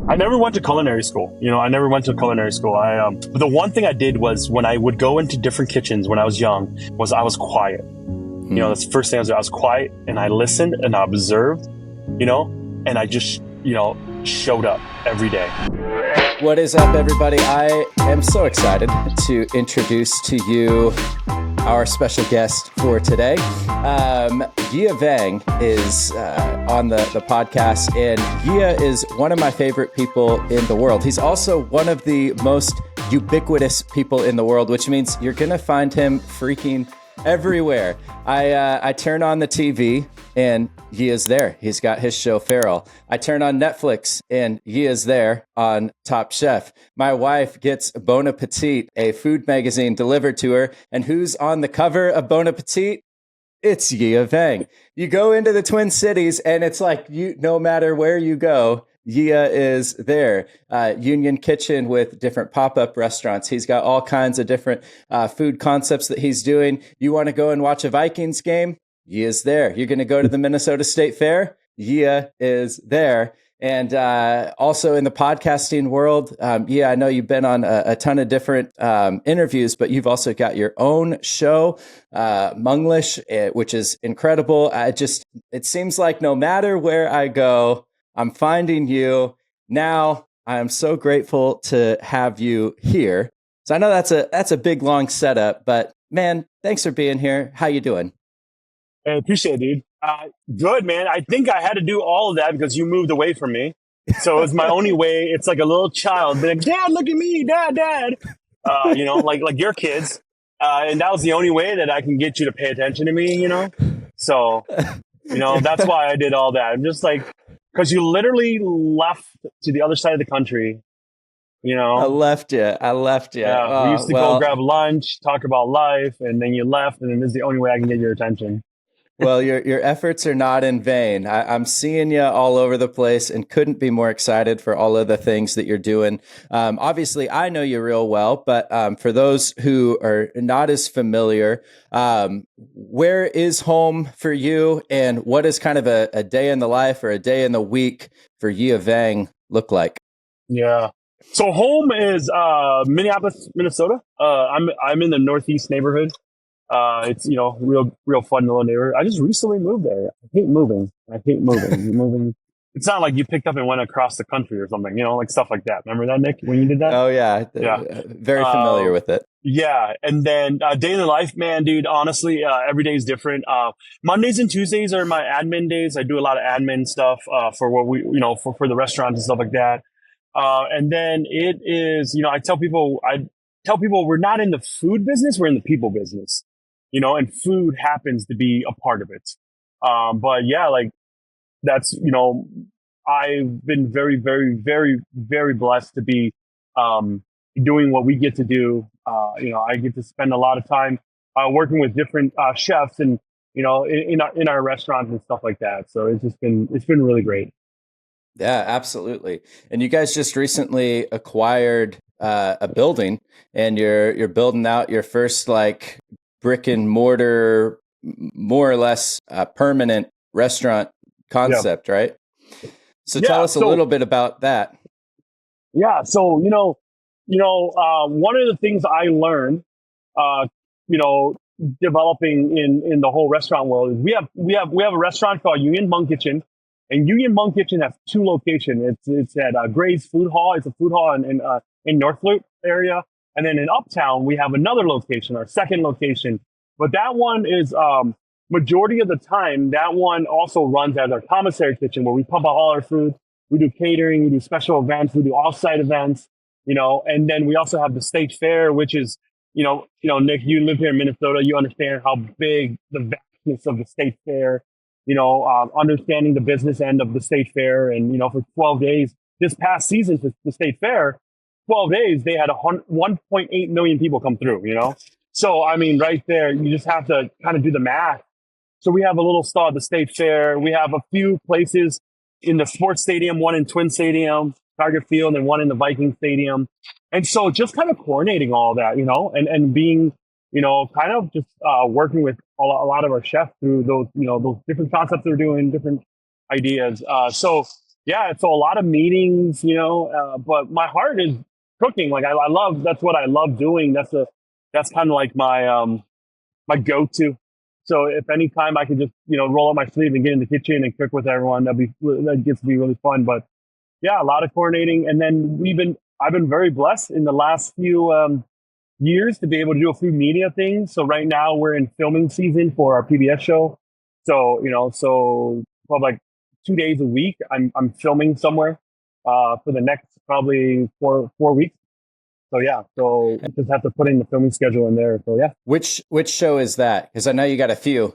I never went to culinary school. I never went to culinary school. But the one thing I did was when I would go into different kitchens when I was young was I was quiet. That's the first thing I was quiet and I listened and I observed, and I just, showed up every day. What is up, everybody? I am so excited to introduce to you our special guest for today. Yia Vang is on the podcast, and Yia is one of my favorite people in the world. He's also one of the most ubiquitous people in the world, which means you're going to find him freaking everywhere. I turn on the TV and Yia's there. He's got his show Feral. I turn on Netflix and Yia's there on Top Chef. My wife gets Bon Appetit, a food magazine, delivered to her. And who's on the cover of Bon Appetit? It's Yia Vang. You go into the Twin Cities and it's like no matter where you go, Yia is there. Union Kitchen with different pop-up restaurants. He's got all kinds of different food concepts that he's doing. You want to go and watch a Vikings game? Yia's there. You're going to go to the Minnesota State Fair? Yia is there. And also in the podcasting world, Yia, I know you've been on a ton of different interviews, but you've also got your own show, Hmonglish, which is incredible. It seems like no matter where I go, I'm finding you. Now, I am so grateful to have you here. So I know that's a big, long setup, but man, thanks for being here. How you doing? I appreciate it, dude. Good, man. I think I had to do all of that because you moved away from me. So it was my only way. It's like a little child being like, Dad, look at me, Dad. Like your kids. And that was the only way that I can get you to pay attention to me, So, that's why I did all that. I'm just like, because you literally left to the other side of the country, I left you. Yeah, we used to go grab lunch, talk about life, and then you left, and then this is the only way I can get your attention. Well, your efforts are not in vain. I'm seeing you all over the place and couldn't be more excited for all of the things that you're doing. Obviously, I know you real well, but for those who are not as familiar, where is home for you, and what does kind of a day in the life or a day in the week for Yia Vang look like? Yeah. So home is Minneapolis, Minnesota. I'm in the Northeast neighborhood. It's real fun little neighborhood. I just recently moved there. I hate moving. Moving. It's not like you picked up and went across the country or something. Like stuff like that. Remember that, Nick, when you did that? Oh yeah, very familiar with it. Yeah, and then day in the life, man, dude. Honestly, every day is different. Mondays and Tuesdays are my admin days. I do a lot of admin stuff for what we, for the restaurants and stuff like that. And then it is, I tell people we're not in the food business, we're in the people business, and food happens to be a part of it. But yeah, like that's, I've been very, very, very, very blessed to be, doing what we get to do. I get to spend a lot of time, working with different, chefs and, in our restaurants and stuff like that. So it's been really great. Yeah, absolutely. And you guys just recently acquired a building, and you're building out your first like brick and mortar, more or less permanent restaurant concept, right? So tell us a little bit about that. Yeah. So one of the things I learned, developing in the whole restaurant world is we have a restaurant called Union Hmong Kitchen. And Union Hmong Kitchen has two locations. It's at Gray's Food Hall. It's a food hall in North Loop area. And then in Uptown, we have another location, our second location. But that one is, majority of the time, that one also runs as our commissary kitchen where we pump out all our food. We do catering, we do special events, we do off-site events, and then we also have the state fair, which is, Nick, you live here in Minnesota, you understand how big the vastness of the state fair, understanding the business end of the state fair. And, for 12 days, this past season, for the state fair, 12 days, they had 1.8 million people come through, So, I mean, right there, you just have to kind of do the math. So we have a little stall at the state fair. We have a few places in the sports stadium, one in Twin Stadium, Target Field, and one in the Viking Stadium. And so just kind of coordinating all that, and being, kind of just working with a lot of our chefs through those, those different concepts they're doing, different ideas. So Yeah, so a lot of meetings, but my heart is cooking. Like I love, that's what I love doing. That's kind of like my go-to. So if any time I could just, roll up my sleeve and get in the kitchen and cook with everyone, that gets to be really fun. But yeah, a lot of coordinating. And then I've been very blessed in the last few years to be able to do a few media things. So right now we're in filming season for our PBS show. So, probably like 2 days a week, I'm filming somewhere for the next probably four weeks. So yeah, so we just have to put in the filming schedule in there. So yeah. Which show is that? Because I know you got a few.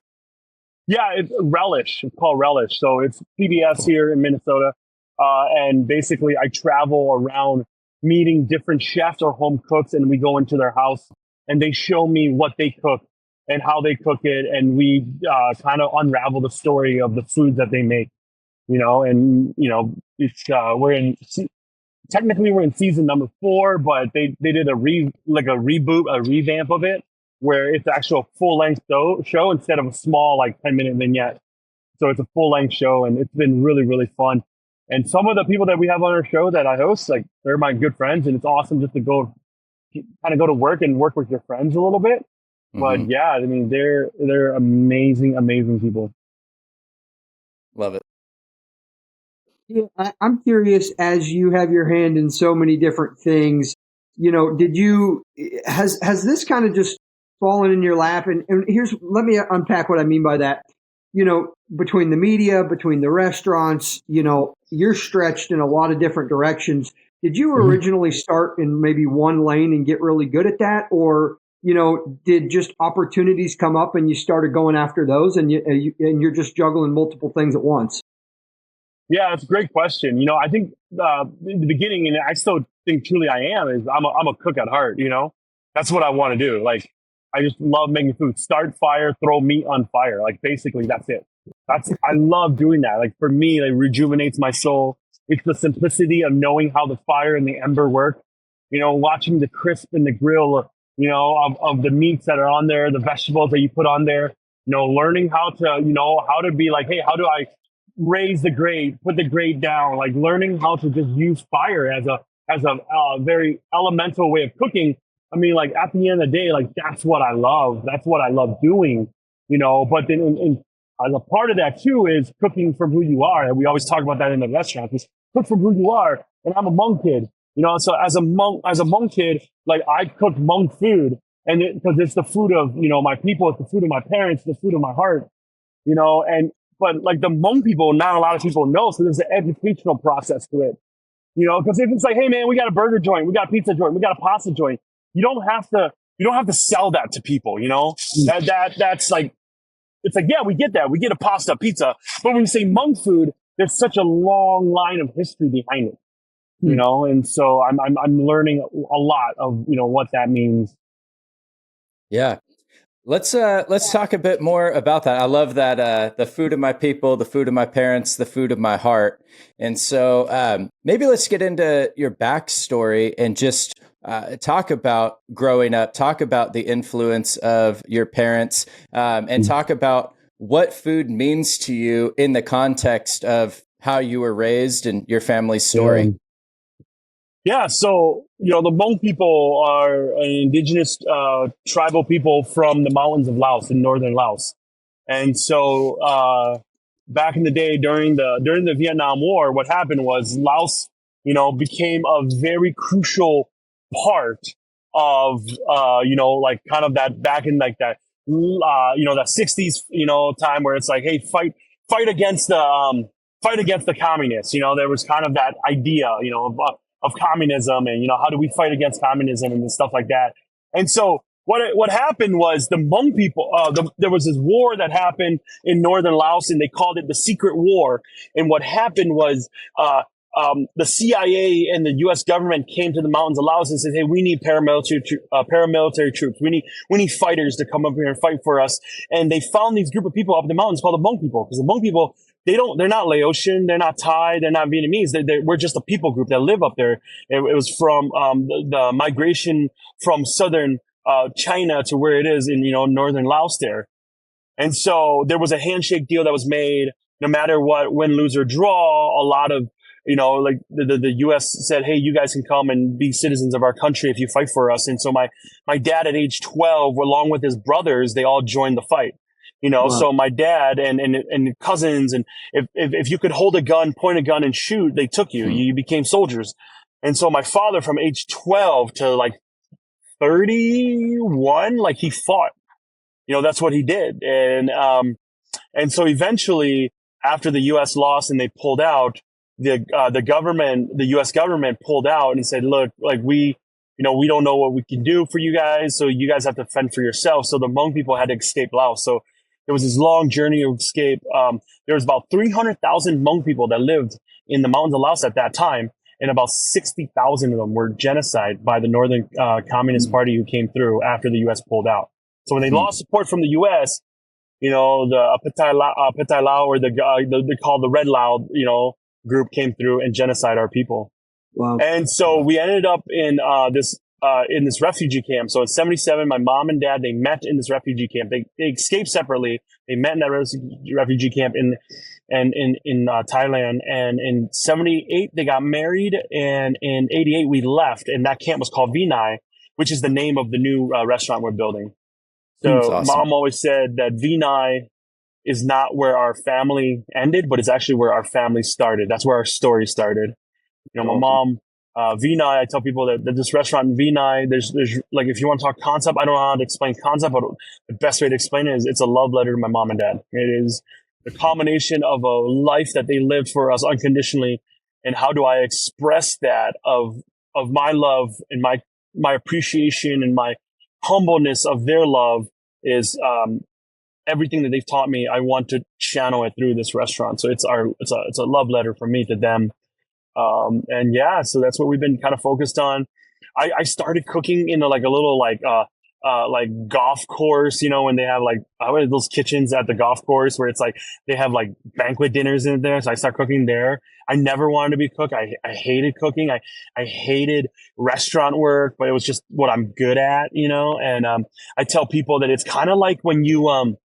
Yeah, it's Relish. It's called Relish. So it's PBS here in Minnesota. And basically I travel around meeting different chefs or home cooks, and we go into their house and they show me what they cook and how they cook it. And we kind of unravel the story of the foods that they make, it's, technically we're in season number 4, but they did a reboot, a revamp of it, where it's actual full length show instead of a small like 10-minute vignette. So it's a full length show, and it's been really, really fun. And some of the people that we have on our show that I host, like they're my good friends, and it's awesome just to go to work and work with your friends a little bit. Mm-hmm. But yeah, I mean, they're amazing, amazing people. Love it. Yeah, I'm curious, as you have your hand in so many different things, has this kind of just fallen in your lap? And let me unpack what I mean by that. Between the media, between the restaurants, you're stretched in a lot of different directions. Did you originally start in maybe one lane and get really good at that? Or, did just opportunities come up and you started going after those, and you're just juggling multiple things at once? Yeah, that's a great question. I think in the beginning, and I still think truly I am, is I'm a cook at heart. That's what I want to do. Like, I just love making food. Start fire, throw meat on fire. Like, basically, that's it. I love doing that. Like, for me, it rejuvenates my soul. It's the simplicity of knowing how the fire and the ember work. Watching the crisp in the grill, of the meats that are on there, the vegetables that you put on there. Learning how to be like, hey, how do I raise the grate, put the grate down, like learning how to just use fire as a very elemental way of cooking. I mean, like at the end of the day, like that's what I love. That's what I love doing, but then as a part of that too is cooking from who you are. And we always talk about that in the restaurant, is cook from who you are. And I'm a Hmong kid, so as a Hmong kid, like I cook Hmong food, and because it's the food of, my people, it's the food of my parents, the food of my heart, but like the Hmong people, not a lot of people know. So there's an educational process to it, because if it's like, hey man, we got a burger joint, we got a pizza joint, we got a pasta joint, you don't have to sell that to people, that's like, it's like, yeah, we get that. We get a pasta, pizza. But when you say Hmong food, there's such a long line of history behind it, and so I'm learning a lot of, what that means. Yeah. Let's talk a bit more about that. I love that the food of my people, the food of my parents, the food of my heart. And so maybe let's get into your backstory and just talk about growing up, talk about the influence of your parents, and talk about what food means to you in the context of how you were raised and your family's story. Yeah, so, the Hmong people are an indigenous tribal people from the mountains of Laos, in northern Laos. And so back in the day during the Vietnam War, what happened was Laos, became a very crucial part of, like kind of that back in like that, that 60s, time where it's like, hey, fight against the communists. There was kind of that idea, of communism, and how do we fight against communism and stuff like that. And so what happened was the Hmong people, there was this war that happened in northern Laos, and they called it the Secret War. And what happened was the CIA and the U.S. government came to the mountains of Laos and said, "Hey, we need paramilitary troops. We need fighters to come up here and fight for us." And they found these group of people up in the mountains called the Hmong people, because the Hmong people, they're not Laotian, they're not Thai, they're not Vietnamese. We're just a people group that live up there. It was from the migration from southern China to where it is in northern Laos there. And so there was a handshake deal that was made. No matter what, win, lose, or draw, a lot of like the U.S. said, hey, you guys can come and be citizens of our country if you fight for us. And so my dad at age 12, along with his brothers, they all joined the fight. Wow. So my dad and cousins, and if you could hold a gun, point a gun and shoot, they took you. You became soldiers. And so my father from age 12 to like 31, like he fought. That's what he did. And so eventually, after the U.S. lost and they pulled out, the U.S. government pulled out and said, look, like we don't know what we can do for you guys, so you guys have to fend for yourselves. So the Hmong people had to escape Laos. So it was this long journey of escape. There was about 300,000 Hmong people that lived in the mountains of Laos at that time, and about 60,000 of them were genocide by the Northern Communist Party who came through after the U.S. pulled out. So when they lost support from the U.S., the Petai Lao, or they called the Red Lao, group came through and genocide our people. Wow. And so we ended up in this refugee camp. So in 1977, my mom and dad, they met in this refugee camp. They escaped separately. They met in that refugee camp in Thailand. And in 1978, they got married. And in 1988, we left. And that camp was called Vinai, which is the name of the new restaurant we're building. So awesome. Mom always said that Vinai is not where our family ended, but it's actually where our family started. That's where our story started. My mom, Vinai, I tell people that this restaurant in Vinai, there's like, if you want to talk concept, I don't know how to explain concept, but the best way to explain it is it's a love letter to my mom and dad. It is the combination of a life that they lived for us unconditionally. And how do I express that of my love and my appreciation and my humbleness of their love is everything that they've taught me. I want to channel it through this restaurant. So it's a love letter from me to them. And yeah, so that's what we've been kind of focused on. I started cooking in a little golf course, when they have those kitchens at the golf course where it's like they have like banquet dinners in there. So I started cooking there. I never wanted to be a cook. I hated cooking. I hated restaurant work, but it was just what I'm good at, and I tell people that it's kind of like when you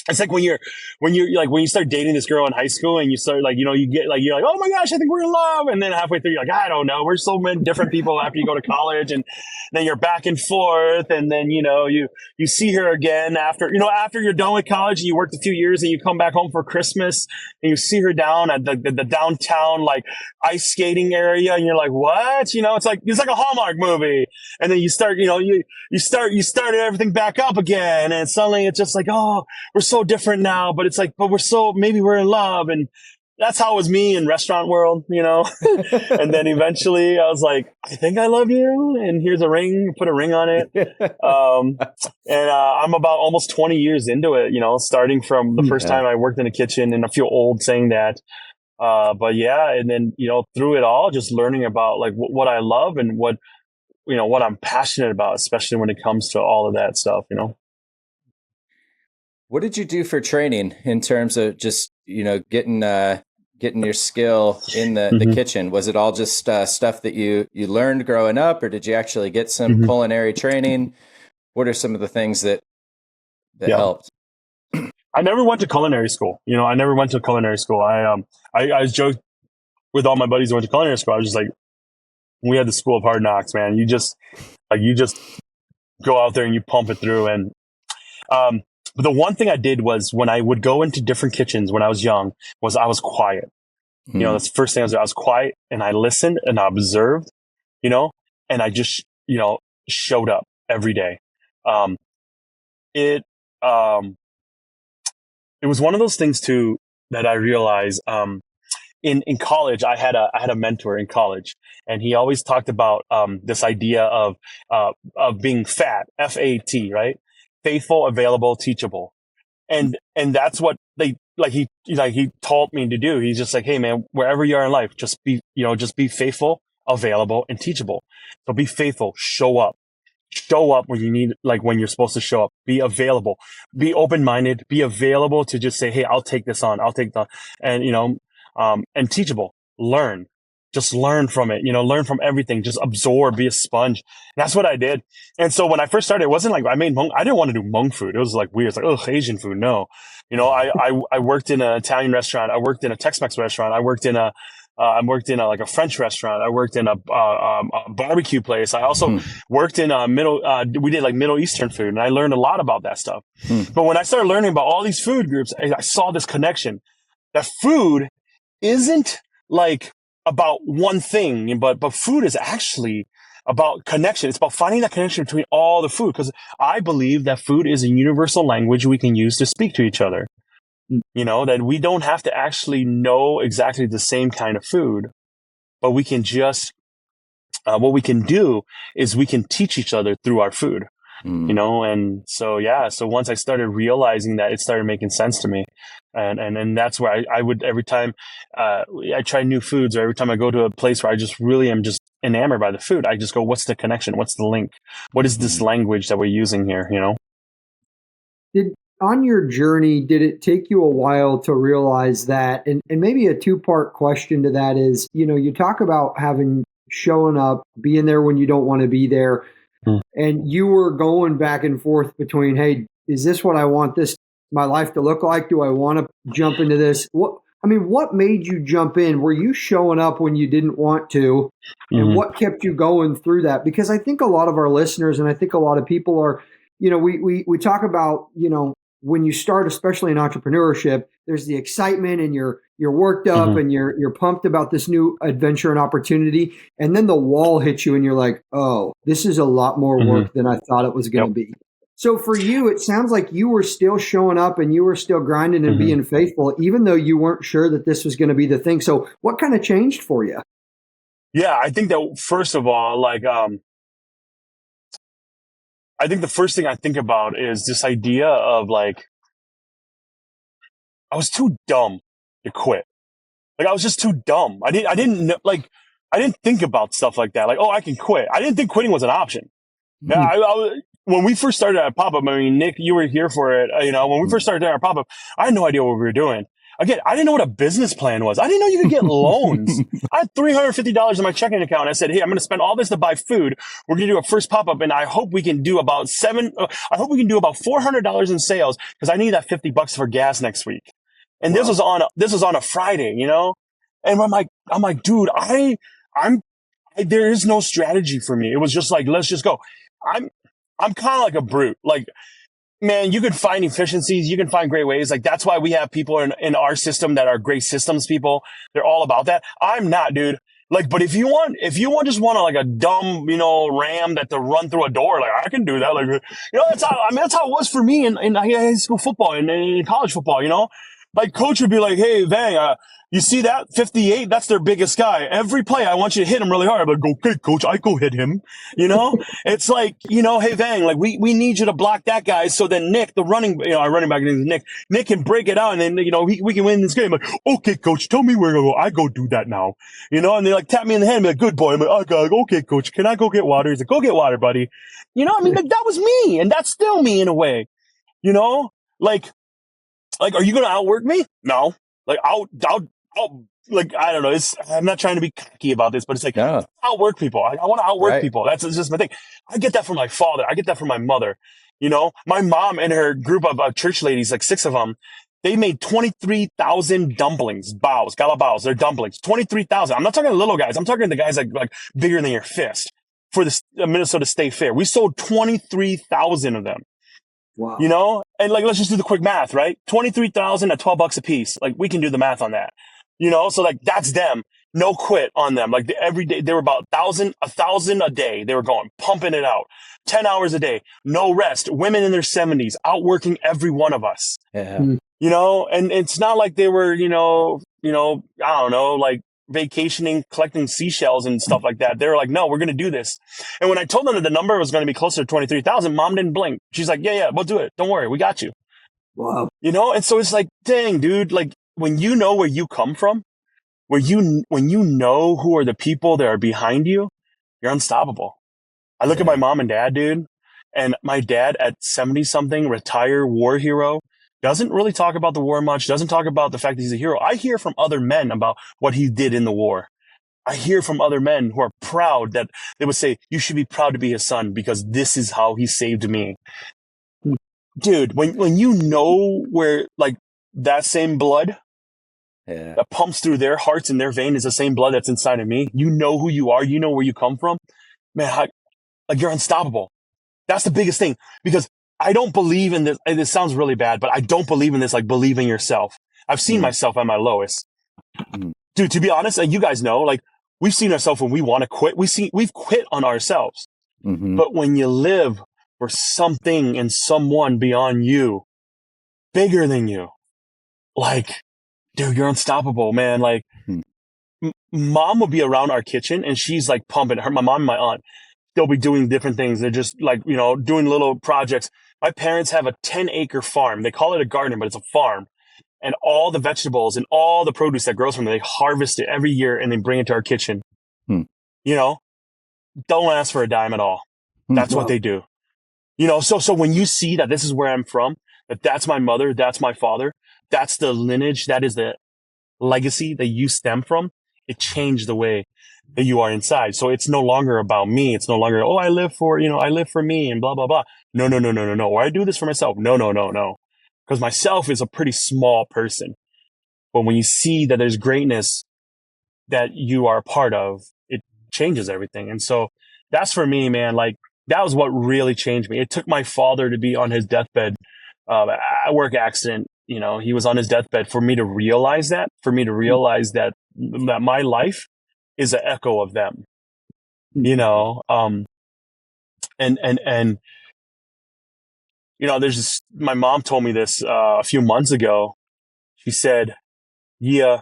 it's like when you start dating this girl in high school and you start you get you're like, oh my gosh, I think we're in love. And then halfway through, you're like, I don't know. We're so many different people after you go to college, and then you're back and forth. And then, you see her again after you're done with college and you worked a few years and you come back home for Christmas and you see her down at the downtown, ice skating area. And you're like, what? It's like a Hallmark movie. And then you start, you started everything back up again. And suddenly it's just like, oh, we're so different now, but it's like, but maybe we're in love. And that's how it was me in restaurant world, and then eventually I was like, I think I love you. And here's a ring, put a ring on it. And I'm about almost 20 years into it, starting from the first time I worked in a kitchen, and I feel old saying that. But yeah. And then, through it all, just learning about what I love and what I'm passionate about, especially when it comes to all of that stuff, What did you do for training in terms of just, getting your skill in the kitchen? Was it all just stuff that you learned growing up, or did you actually get some culinary training? What are some of the things that helped? I never went to culinary school. I never went to culinary school. I joked with all my buddies who went to culinary school. I was just like, we had the school of hard knocks, man. You just go out there and you pump it through. And but the one thing I did was when I would go into different kitchens when I was young was I was quiet. That's the first thing I was quiet, and I listened and I observed, and I just, showed up every day. It was one of those things too that I realized, in college, I had a mentor in college, and he always talked about, this idea of being FAT, FAT, right? Faithful, available, teachable. And that's what he taught me to do. He's just like, hey man, wherever you are in life, just be faithful, available, and teachable. So be faithful, show up when you need, when you're supposed to show up, be available, be open-minded, be available to just say, hey, I'll take this on. And teachable, just learn from it, learn from everything, just absorb, be a sponge. And that's what I did. And so when I first started, it wasn't like I made Hmong. I didn't want to do Hmong food. It was weird. It's like, Asian food. No, I worked in an Italian restaurant. I worked in a Tex-Mex restaurant. I worked in a I worked in like a French restaurant. I worked in a barbecue place. I also worked in we did like Middle Eastern food, and I learned a lot about that stuff. But when I started learning about all these food groups, I saw this connection that food isn't like about one thing, but food is actually about connection. It's about finding that connection between all the food, because I believe that food is a universal language we can use to speak to each other. You know, that we don't have to actually know exactly the same kind of food, but we can just, what we can do is we can teach each other through our food, you know? And so, yeah, so once I started realizing that, it started making sense to me. And that's where I would, every time, I try new foods, or every time I go to a place where I just really am just enamored by the food, I just go, what's the connection? What's the link? What is this language that we're using here? You know? On your journey, did it take you a while to realize that? And maybe a two-part question to that is, you know, you talk about showing up, being there when you don't want to be there. And you were going back and forth between, hey, is this what I want my life to look like? Do I want to jump into this? What made you jump in? Were you showing up when you didn't want to? And what kept you going through that? Because I think a lot of our listeners, and I think a lot of people are, you know, we talk about, you know, when you start, especially in entrepreneurship, there's the excitement and you're worked up and you're pumped about this new adventure and opportunity. And then the wall hits you and you're like, oh, this is a lot more work than I thought it was going to be. So for you, it sounds like you were still showing up and you were still grinding and being faithful, even though you weren't sure that this was going to be the thing. So what kind of changed for you? Yeah, I think that first of all, like, I think the first thing I think about is this idea of like, I was too dumb to quit. Like, I was just too dumb. I didn't know, like, I didn't think about stuff like that. Like, oh, I can quit. I didn't think quitting was an option. Yeah, when we first started our pop-up, I mean, Nick, you were here for it. You know, when we first started our pop-up, I had no idea what we were doing. Again, I didn't know what a business plan was. I didn't know you could get loans. I had $350 in my checking account. I said, hey, I'm going to spend all this to buy food. We're going to do a first pop-up, and I hope we can do about $400 in sales, because I need that $50 for gas next week. And this was on a Friday, you know? And I'm like, dude, there is no strategy for me. It was just like, let's just go. I'm kind of like a brute. Like, man, you can find efficiencies. You can find great ways. Like, that's why we have people in our system that are great systems people. They're all about that. I'm not, dude. Like, but if you just want like a dumb, you know, ram that to run through a door, like, I can do that. Like, you know, that's how it was for me in high school football and in college football, you know? Like, coach would be like, hey, Vang, you see that 58? That's their biggest guy. Every play, I want you to hit him really hard. I'm like, okay, coach, I go hit him. You know, it's like, you know, hey, Vang, like we need you to block that guy. So then Nick, our running back name is Nick can break it out, and then, you know, we can win this game. I'm like, okay, coach, tell me where to go. I go do that now. You know, and they like tap me in the head and be like, good boy. I'm like, okay, coach, can I go get water? He's like, go get water, buddy. You know, I mean, like, that was me, and that's still me in a way. You know, like, are you going to outwork me? No. Like, I'll, like, I don't know. I'm not trying to be cocky about this, but it's like, outwork people. I want to outwork people. That's just my thing. I get that from my father. I get that from my mother. You know, my mom and her group of church ladies, like 6 of them, they made 23,000 dumplings, gala they're dumplings, 23,000. I'm not talking little guys. I'm talking the guys like bigger than your fist for the Minnesota State Fair. We sold 23,000 of them. Wow. You know, and like, let's just do the quick math, right? 23,000 at $12 a piece. Like, we can do the math on that, you know? So like, that's them. No quit on them. Like, every day they were about 1,000 a day. They were going, pumping it out 10 hours a day, no rest, women in their 70s, outworking every one of us, you know? And it's not like they were, you know, I don't know, like vacationing, collecting seashells and stuff like that. They were like, no, we're going to do this. And when I told them that the number was going to be closer to 23,000, mom didn't blink. She's like, yeah, we'll do it. Don't worry. We got you. Wow. You know? And so it's like, dang, dude, like, when you know where you come from, when you know who are the people that are behind you, you're unstoppable. I look at my mom and dad, dude, and my dad at 70 something, retired war hero, doesn't really talk about the war much, doesn't talk about the fact that he's a hero. I hear from other men about what he did in the war. I hear from other men who are proud, that they would say, you should be proud to be his son because this is how he saved me. Dude, when you know where, like, that same blood, that pumps through their hearts and their vein is the same blood that's inside of me. You know who you are. You know where you come from. Man, like you're unstoppable. That's the biggest thing, because I don't believe in this. And this sounds really bad, but I don't believe in this, like believe in yourself. I've seen myself at my lowest. Dude, to be honest, like you guys know, like we've seen ourselves when we want to quit. We've quit on ourselves. But when you live for something and someone beyond you, bigger than you, like, dude, you're unstoppable, man. Like, mom will be around our kitchen and she's like pumping her. My mom and my aunt, they'll be doing different things. They're just like, you know, doing little projects. My parents have a 10-acre farm. They call it a garden, but it's a farm. And all the vegetables and all the produce that grows from it, they harvest it every year and they bring it to our kitchen. You know, don't ask for a dime at all. That's what they do. You know, so when you see that this is where I'm from, that's my mother, that's my father, that's the lineage, that is the legacy that you stem from, it changed the way that you are inside. So it's no longer about me. It's no longer, I live for me and blah, blah, blah. No. Or I do this for myself. No. Because myself is a pretty small person. But when you see that there's greatness that you are a part of, it changes everything. And so that's for me, man. Like, that was what really changed me. It took my father to be on his deathbed, a work accident. You know, he was on his deathbed for me to realize that, that my life is an echo of them, you know, and, you know, there's this, my mom told me this, a few months ago. She said, yeah,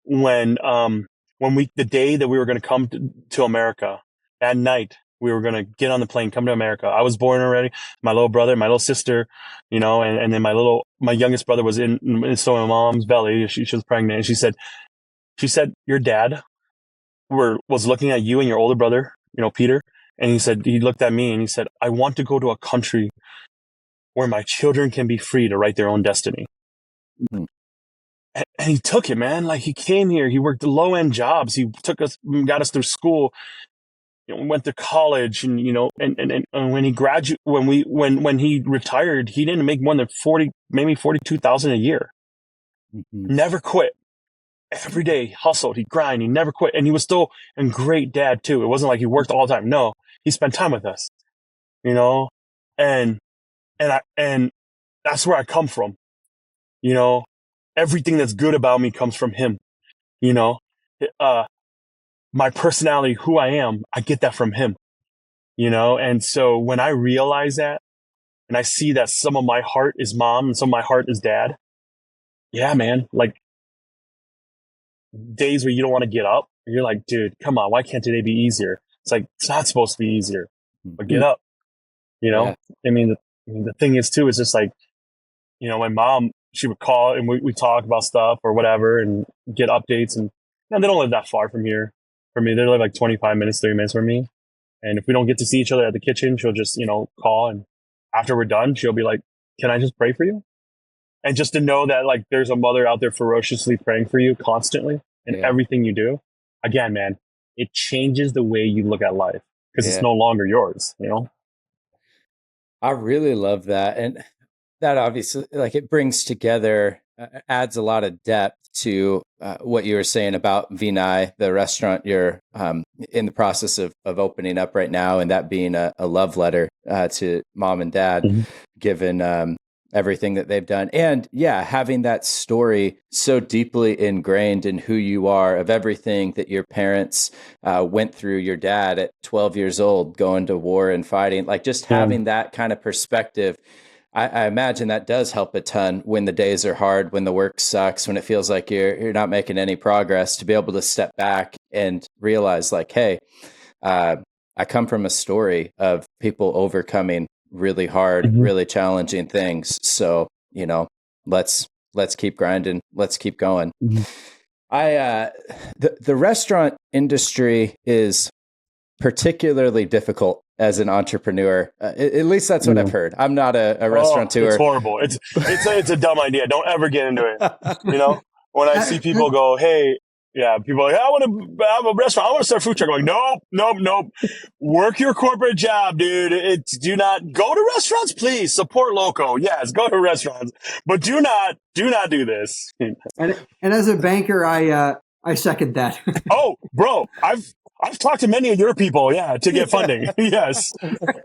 the day that we were going to come to America, that night, we were going to get on the plane, come to America. I was born already. My little brother, my little sister, you know, and then my youngest brother was in my mom's belly. She was pregnant. And she said, your dad was looking at you and your older brother, you know, Peter. And he looked at me and he said, I want to go to a country where my children can be free to write their own destiny. And he took it, man. Like, he came here, he worked low-end jobs. He got us through school. You know, went to college, and you know, and when he retired, he didn't make more than 40, maybe 42,000 a year. Never quit. Every day hustled, he grind, he never quit, and he was still a great dad too. It wasn't like he worked all the time. No, he spent time with us, you know, and that's where I come from. You know, everything that's good about me comes from him. You know, my personality, who I am, I get that from him, you know? And so when I realize that, and I see that some of my heart is mom and some of my heart is dad, yeah, man, like days where you don't want to get up, you're like, dude, come on, why can't today be easier? It's like, it's not supposed to be easier, but get up, you know? Yeah. I mean, the thing is too, it's just like, you know, my mom, she would call and we talk about stuff or whatever and get updates, and they don't live that far from here. For me, they live like 25 minutes, 30 minutes from me. And if we don't get to see each other at the kitchen, she'll just, you know, call. And after we're done, she'll be like, can I just pray for you? And just to know that, like, there's a mother out there ferociously praying for you constantly in everything you do. Again, man, it changes the way you look at life because it's no longer yours, you know? I really love that. And that obviously, like, it brings together, adds a lot of depth to what you were saying about Vinai, the restaurant you're in the process of opening up right now, and that being a love letter to mom and dad, given everything that they've done. And having that story so deeply ingrained in who you are, of everything that your parents went through, your dad at 12 years old, going to war and fighting, like just having that kind of perspective. I imagine that does help a ton when the days are hard, when the work sucks, when it feels like you're not making any progress, to be able to step back and realize, like, hey, I come from a story of people overcoming really hard, really challenging things. So, you know, let's keep grinding. Let's keep going. The restaurant industry is particularly difficult as an entrepreneur. At least that's what I've heard. I'm not a restaurateur. It's horrible. It's a dumb idea. Don't ever get into it. You know, when I see people go, hey, Yeah, people are like, I want to have a restaurant. I want to start a food truck. I'm like, nope. Work your corporate job, dude. Do not go to restaurants, please. Support local. Yes, go to restaurants, but do not do this. And as a banker, I second that. Oh, bro, I've talked to many of your people, to get funding. Yes,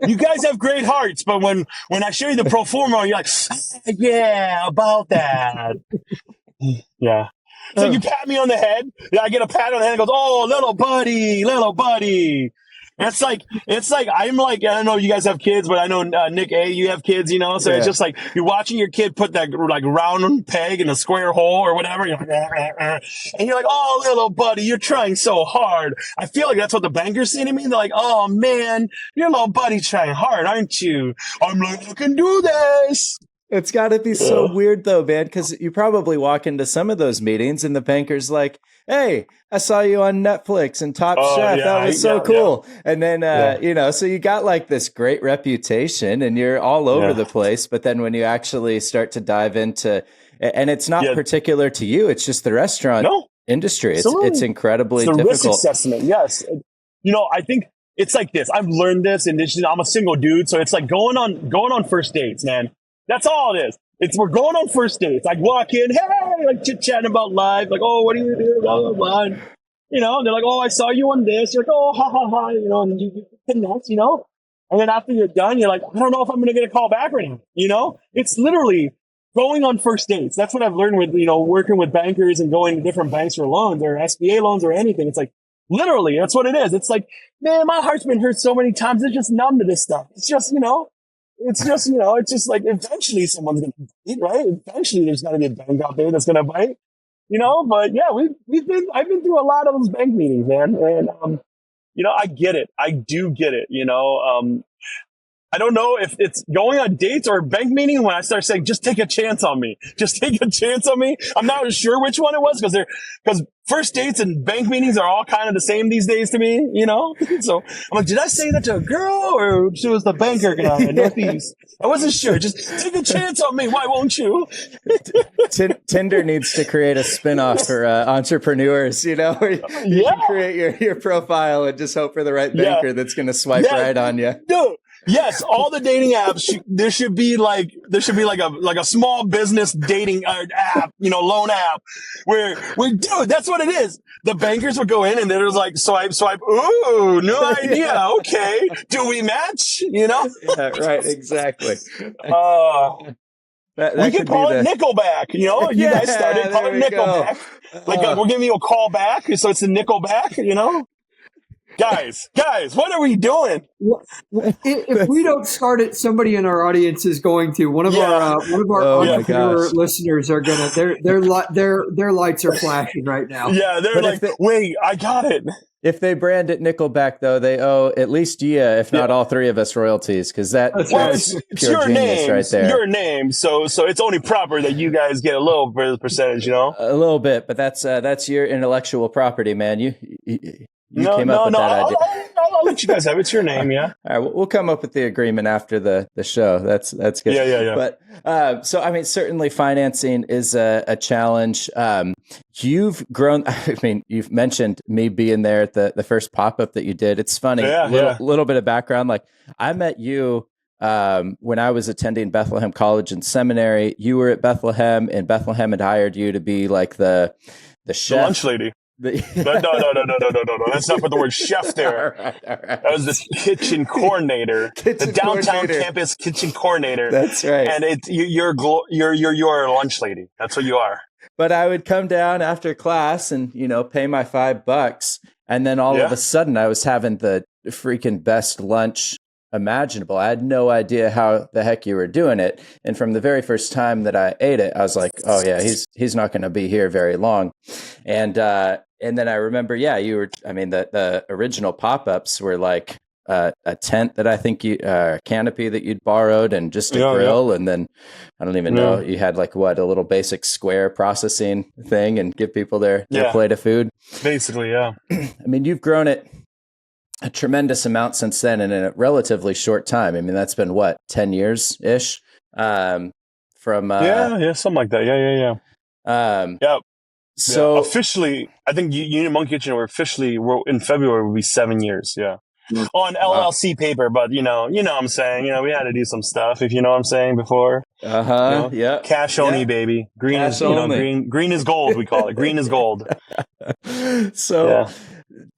you guys have great hearts, but when I show you the pro forma, you're like, yeah, about that. Yeah. So you pat me on the head. Yeah, I get a pat on the head and goes, oh, little buddy. It's like, I'm like, I don't know, you guys have kids, but I know, Nick A, you have kids, so it's just like, you're watching your kid put that like round peg in a square hole or whatever. You're like, and you're like, oh, little buddy, you're trying so hard. I feel like that's what the bankers say to me. They're like, oh man, your little buddy's trying hard, aren't you? I'm like, I can do this. It's got to be so weird, though, man, because you probably walk into some of those meetings and the banker's like, hey, I saw you on Netflix and Top Chef. That was so cool. Yeah. And then, so you got like this great reputation and you're all over the place. But then when you actually start to dive into, and it's not particular to you, it's just the restaurant industry. It's incredibly difficult. Risk assessment. Yes. I think it's like this. I've learned this, and I'm a single dude. So it's like going on first dates, man. That's all it is. We're going on first dates. I walk in, hey, like chit-chatting about life, like, oh, what do you do? Blah, blah, blah. And, and they're like, oh, I saw you on this. You're like, oh, ha, ha, ha, and you connect, And then after you're done, you're like, I don't know if I'm going to get a call back right now, It's literally going on first dates. That's what I've learned with, working with bankers and going to different banks for loans or SBA loans or anything. It's like, literally, that's what it is. It's like, man, my heart's been hurt so many times. It's just numb to this stuff. It's just, it's just like eventually someone's going to bite, right? Eventually there's got to be a bank out there that's going to bite, but yeah, I've been through a lot of those bank meetings, man. And, I get it. I do get it. I don't know if it's going on dates or a bank meeting when I start saying, just take a chance on me. Just take a chance on me. I'm not sure which one it was because first dates and bank meetings are all kind of the same these days to me, So I'm like, did I say that to a girl or she was the banker guy in Northeast? I wasn't sure. Just take a chance on me. Why won't you? Tinder needs to create a spinoff for entrepreneurs, where you can create your profile and just hope for the right banker that's going to swipe right on you. Dude. Yes, all the dating apps. There should be like a small business dating app, loan app, where dude, that's what it is. The bankers would go in and they're like swipe. Ooh, new idea. Okay, do we match? Yeah, right, exactly. We could call it Nickelback. You guys started calling it Nickelback. We're giving you a call back, so it's a Nickelback. Guys, what are we doing? If we don't start it, somebody in our audience is going to. One of our entrepreneur listeners are gonna. Their lights are flashing right now. Yeah, they're like, wait, I got it. If they brand it Nickelback, though, they owe at least Yia, if not all three of us, royalties, because that's it's your name, right there. Your name, so it's only proper that you guys get a little bit of percentage, A little bit, but that's your intellectual property, man. You came up with that idea. I'll let you guys have it. It's your name, yeah. All right, we'll come up with the agreement after the show. That's good. Yeah. But so I mean, certainly financing is a challenge. You've grown. I mean, you've mentioned me being there at the first pop up that you did. It's funny. Little bit of background. Like I met you when I was attending Bethlehem College and Seminary. You were at Bethlehem, and Bethlehem had hired you to be like the chef, the lunch lady. No. That's not put the word chef there. All right. That was the kitchen coordinator, the downtown campus kitchen coordinator. That's right. And you're a lunch lady. That's what you are. But I would come down after class and pay my $5, and then all of a sudden I was having the freaking best lunch imaginable. I had no idea how the heck you were doing it. And from the very first time that I ate it, I was like, oh yeah, he's not going to be here very long. And then I remember, you were, I mean, the original pop-ups were like a tent that I think a canopy that you'd borrowed and just a grill. Yeah. And then I don't even know, you had like a little basic square processing thing and give people their plate of food. Basically, yeah. I mean, you've grown it a tremendous amount since then and in a relatively short time. I mean, that's been 10 years ish. Something like that. Yeah. Yeah, So officially, I think Union Hmong Kitchen, we're in February will be 7 years. Yeah, on wow. LLC paper, but what I'm saying, we had to do some stuff, if you know what I'm saying, before, Yeah. cash only, Yeah. baby. Green Cash is, only. green is gold. We call it green is gold. So Yeah,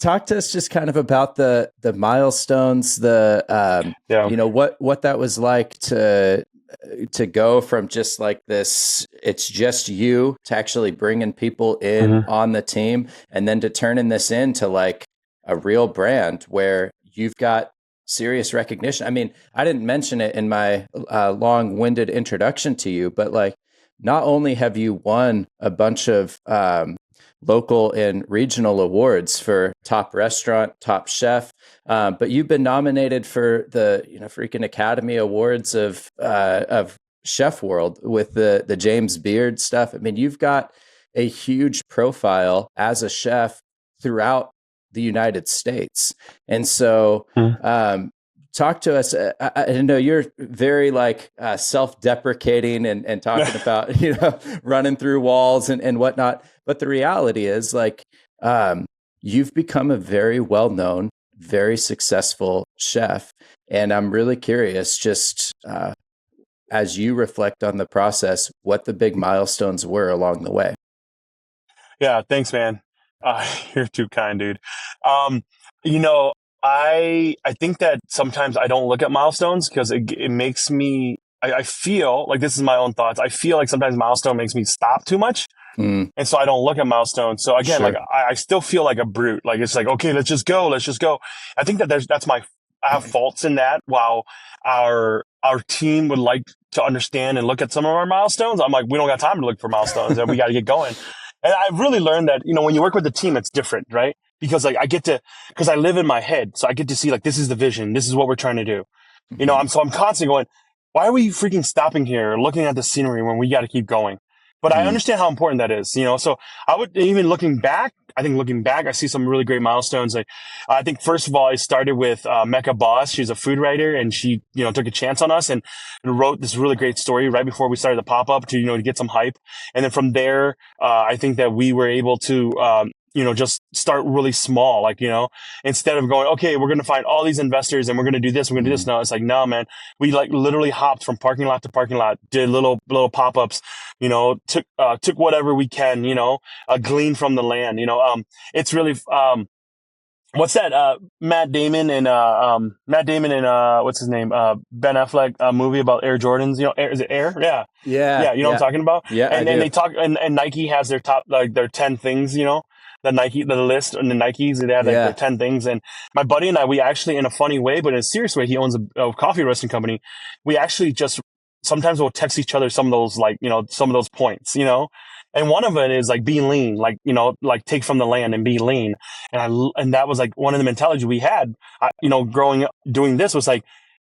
talk to us just kind of about the milestones, yeah. what that was like to go from just like this, it's just you, to actually bringing people in Hmm. on the team, and then to turning this into like a real brand where you've got serious recognition. I mean, I didn't mention it in my long-winded introduction to you, but like, not only have you won a bunch of local and regional awards for top restaurant, top chef, but you've been nominated for the freaking Academy Awards of Chef World with the James Beard stuff. I mean, you've got a huge profile as a chef throughout the United States, and so talk to us. I know you're very like self-deprecating and talking about running through walls and whatnot, but the reality is like you've become a very well-known, very successful chef, and I'm really curious, just as you reflect on the process, what the big milestones were along the way. Yeah, thanks, man. You're too kind, dude. You know, I think that sometimes I don't look at milestones because it makes me. I feel like, this is my own thoughts. I feel like sometimes milestone makes me stop too much, Mm, and so I don't look at milestones. So again, like sure. I still feel like a brute. Like it's like, okay, let's just go, let's just go. I think that I have faults in that. While our team would like to understand and look at some of our milestones, I'm like, we don't got time to look for milestones, and we got to get going. And I've really learned that, when you work with the team, it's different, right? Because like because I live in my head, so I get to see like, this is the vision, this is what we're trying to do. Mhm. I'm constantly going, why are we freaking stopping here, looking at the scenery when we got to keep going? But I Mm, understand how important that is, So I would, even looking back, I see some really great milestones. Like, I think first of all, I started with Mecca Boss. She's a food writer, and she, took a chance on us and wrote this really great story right before we started the pop up to get some hype. And then from there, I think that we were able to, just start really small, like, instead of going, okay, we're going to find all these investors and we're going to do this, we're going to do this. mm, No, it's like, no, man, we like literally hopped from parking lot to parking lot, did little pop-ups, took whatever we can, glean from the land, it's really, what's that? Matt Damon and what's his name? Ben Affleck movie about Air Jordans. Is it Air? Yeah, yeah, yeah. You know what I'm yeah, talking about? yeah, I And do. they talk, and Nike has their top, like their 10 things. The list and the Nikes. They have like their Yeah. 10 things. And my buddy and I, we actually, in a funny way, but in a serious way, he owns a coffee roasting company. We actually just sometimes we'll text each other some of those, like, some of those points. And one of it is like, be lean, like, like take from the land and be lean. And that was like one of the mentalities we had, growing up doing this was like,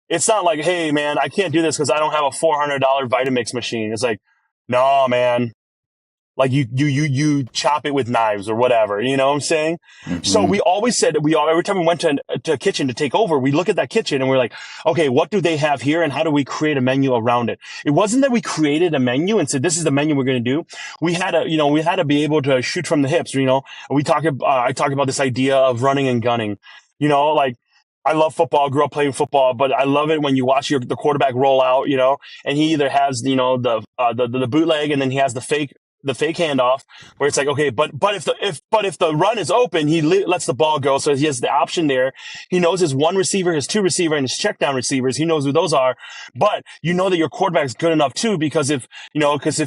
it's not like, hey man, I can't do this because I don't have a $400 Vitamix machine. It's like, no, man, like you chop it with knives or whatever, you know what I'm saying? So Hmm. we always said that every time we went to a kitchen to take over, we look at that kitchen and we're like, okay, what do they have here? And how do we create a menu around it? It wasn't that we created a menu and said, this is the menu we're going to do. We had to be able to shoot from the hips, I talk about this idea of running and gunning, like, I love football, grew up playing football, but I love it when you watch the quarterback roll out, and he either has, the bootleg, and then he has the fake handoff where it's like, okay, but if the run is open, he lets the ball go. So he has the option there. He knows his one receiver, his two receiver, and his check down receivers. He knows who those are, but that your quarterback's good enough too, because if